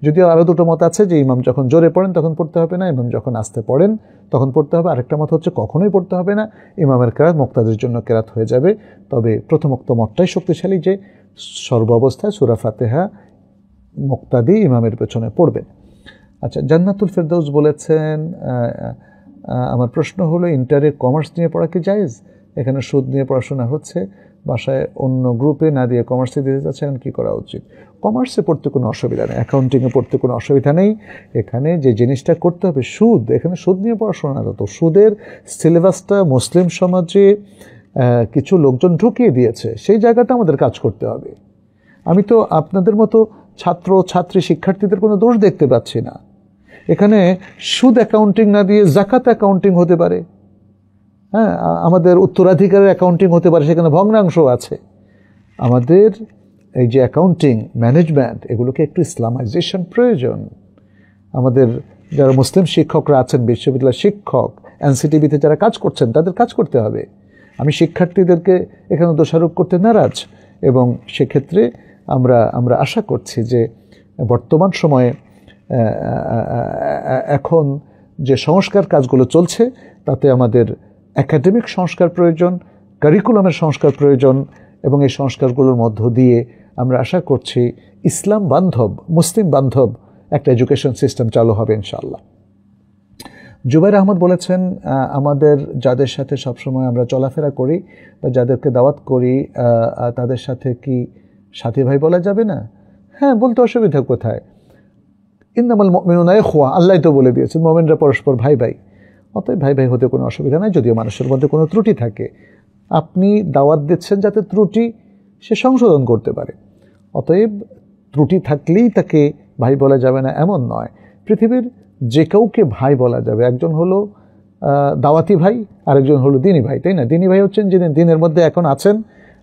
যদিও আরও দুটো মত আছে যে ইমাম যখন জোরে পড়েন তখন পড়তে হবে না, ইমাম যখন আস্তে পড়েন তখন পড়তে হবে। আরেকটা মত হচ্ছে কখনোই পড়তে হবে না, ইমামের কেরাত মুক্তাদির জন্য কেরাত হয়ে যাবে। তবে প্রথমোক্ত মতটাই শক্তিশালী যে সর্ব অবস্থায় সূরা ফাতিহা মুক্তাদি ইমামের পেছনে পড়বেন। আচ্ছা, জান্নাতুল ফেরদৌস বলেছেন, আমার প্রশ্ন হলো ইন্টারে কমার্স নিয়ে পড়া কি জায়েজ? এখানে সুদ নিয়ে পড়াশোনা হচ্ছে, বাসায় অন্য গ্রুপে না দিয়ে কমার্সে দিতে যাচ্ছেন, কী করা উচিত? কমার্সে পড়তে কোনো অসুবিধা নেই, অ্যাকাউন্টিংয়ে পড়তে কোনো অসুবিধা নেই। এখানে যে জিনিসটা করতে হবে সুদ, এখানে সুদ নিয়ে পড়াশোনা না, তো সুদের সিলেবাসটা মুসলিম সমাজে কিছু লোকজন ঢুকিয়ে দিয়েছে, সেই জায়গাটা আমাদের কাজ করতে হবে। আমি তো আপনাদের মতো ছাত্র ছাত্রী শিক্ষার্থীদের কোনো দোষ দেখতে পাচ্ছি না। এখানে সুদ অ্যাকাউন্টিং না দিয়ে যাকাত অ্যাকাউন্টিং হতে পারে, হ্যাঁ, আমাদের উত্তরাধিকারের অ্যাকাউন্টিং হতে পারে, সেখানে ভগ্নাংশ আছে। আমাদের এই যে অ্যাকাউন্টিং ম্যানেজমেন্ট, এগুলোকে একটু ইসলামাইজেশন প্রয়োজন। আমাদের যারা মুসলিম শিক্ষকরা আছেন, বিশ্ববিদ্যালয়ের শিক্ষক, এনসিটিভিতে যারা কাজ করছেন, তাদের কাজ করতে হবে। আমি শিক্ষার্থীদেরকে এখানে দোষারোপ করতে নারাজ, এবং সেক্ষেত্রে আমরা আশা করছি যে বর্তমান সময়ে এখন যে সংস্কার কাজগুলো চলছে তাতে আমাদের একাডেমিক সংস্কার প্রয়োজন, কারিকুলামের সংস্কার প্রয়োজন, এবং এই সংস্কারগুলোর মধ্য দিয়ে আমরা আশা করছি ইসলাম বান্ধব, মুসলিম বান্ধব একটা এডুকেশন সিস্টেম চালু হবে ইনশাআল্লাহ। জুবাইর আহমদ বলেছেন, আমাদের যাদের সাথে সবসময় আমরা চলাফেরা করি বা যাদেরকে দাওয়াত করি তাদের সাথে কি সাথী ভাই বলা যাবে না? হ্যাঁ, বলতে অসুবিধা কোথায়? ইন্নামাল মুমিনুনা ইখওয়া, আল্লাহ তো বলে দিয়েছেন মুমিনরা পরস্পর ভাই ভাই, অতএব ভাই ভাই হতে কোনো অসুবিধা নাই। যদিও মানুষের মধ্যে কোনো ত্রুটি থাকে, আপনি দাওয়াত দিচ্ছেন যাতে ত্রুটি সে সংশোধন করতে পারে, অতএব ত্রুটি থাকলেই তাকে ভাই বলা যাবে না এমন নয়। পৃথিবীর যে কাউকে ভাই বলা যাবে, একজন হলো দাওয়াতি ভাই, আরেকজন হলো দিনী ভাই, তাই না? দিনী ভাই হচ্ছেন যিনি দিনের মধ্যে এখন আছেন,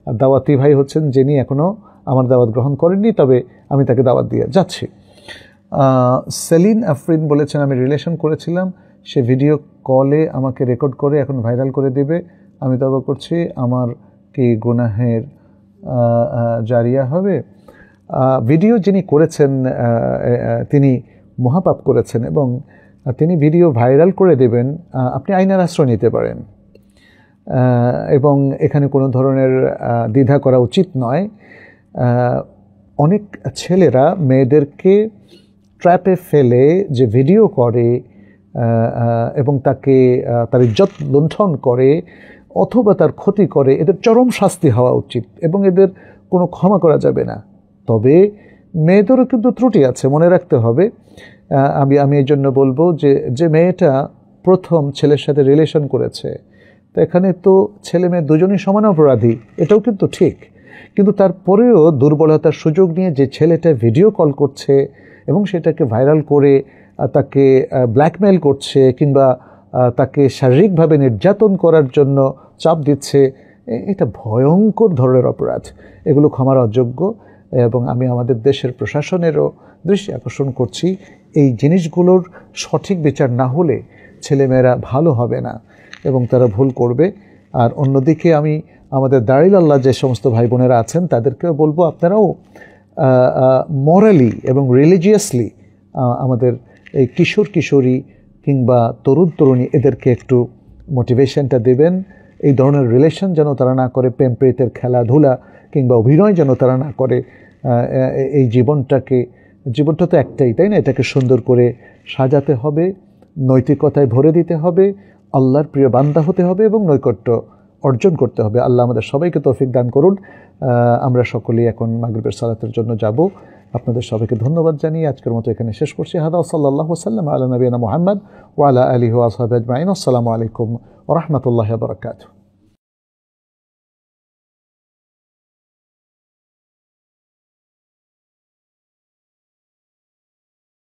আর দাওয়াতি ভাই হচ্ছেন যিনি এখনও আমার দাওয়াত গ্রহণ করেননি, তবে আমি তাকে দাওয়াত দিয়ে যাচ্ছি। সেলিন আফরিন বলেছেন, আমি রিলেশন করেছিলাম, সে ভিডিও কলে আমাকে রেকর্ড করে এখন ভাইরাল করে দেবে, আমি তওবা করছি, আমার কি গুনাহের জারিয়া হবে? ভিডিও যিনি করেছেন তিনি মহাপাপ করেছেন, এবং তিনি ভিডিও ভাইরাল করে দেবেন, আপনি আইনের আশ্রয় নিতে পারেন, এবং এখানে কোনো ধরনের দ্বিধা করা উচিত নয়। অনেক ছেলেরা মেয়েদেরকে ট্র্যাপে ফেলে যে ভিডিও করে এবং তাকে তার ইজ্জত লুণ্ঠন করে অথবা তার ক্ষতি করে, এদের চরম শাস্তি হওয়া উচিত এবং এদের কোনো ক্ষমা করা যাবে না। তবে মেয়েদেরও কিন্তু ত্রুটি আছে, মনে রাখতে হবে। আমি এই জন্য বলবো যে মেয়েটা প্রথম ছেলের সাথে রিলেশন করেছে, তো এখানে তো ছেলে মেয়ে দুজনই সমান অপরাধী, এটাও কিন্তু ঠিক। কিন্তু তারপরেও দুর্বলতার সুযোগ নিয়ে যে ছেলেটা ভিডিও কল করছে এবং সেটাকে ভাইরাল করে তাকে ব্ল্যাকমেইল করছে কিংবা তাকে শারীরিকভাবে নির্যাতন করার জন্য চাপ দিচ্ছে, এটা ভয়ঙ্কর ধরনের অপরাধ। এগুলো ক্ষমার অযোগ্য এবং আমি আমাদের দেশের প্রশাসনেরও দৃষ্টি আকর্ষণ করছি, এই জিনিসগুলোর সঠিক বিচার না হলে ছেলেমেয়েরা ভালো হবে না এবং তারা ভুল করবে। আর অন্যদিকে আমি আমাদের দাঁড়িল আল্লাহ যে সমস্ত ভাই বোনেরা আছেন তাদেরকেও বলবো, আপনারাও মরালি এবং রিলিজিয়াসলি আমাদের এই কিশোর কিশোরী কিংবা তরুণ তরুণী এদেরকে একটু মোটিভেশনটা দেবেন। এই ধরনের রিলেশন যেন তারা না করে, প্রেম প্রীতের খেলাধুলা কিংবা অভিনয় যেন তারা না করে। এই জীবনটা তো একটাই, তাই না? এটাকে সুন্দর করে সাজাতে হবে, নৈতিকতায় ভরে দিতে হবে, আল্লাহর প্রিয় বান্দা হতে হবে এবং নৈকট্য অর্জন করতে হবে। আল্লাহ আমাদের সবাইকে তৌফিক দান করুন। আমরা সকলেই এখন মাগরিবের সালাতের জন্য যাব। আপনাদের সবাইকে ধন্যবাদ জানিয়ে আজকের মতো এখানে শেষ করছি। হাদা সাল্লাল্লাহু সাল্লাম আলা নবিয়িনা মুহাম্মদ ওয়া আলা আলিহি ওয়া আসহাবিহি আজমাইন। আসসালামু আলাইকুম ওয়া রাহমাতুল্লাহি ওয়া বারাকাতুহু।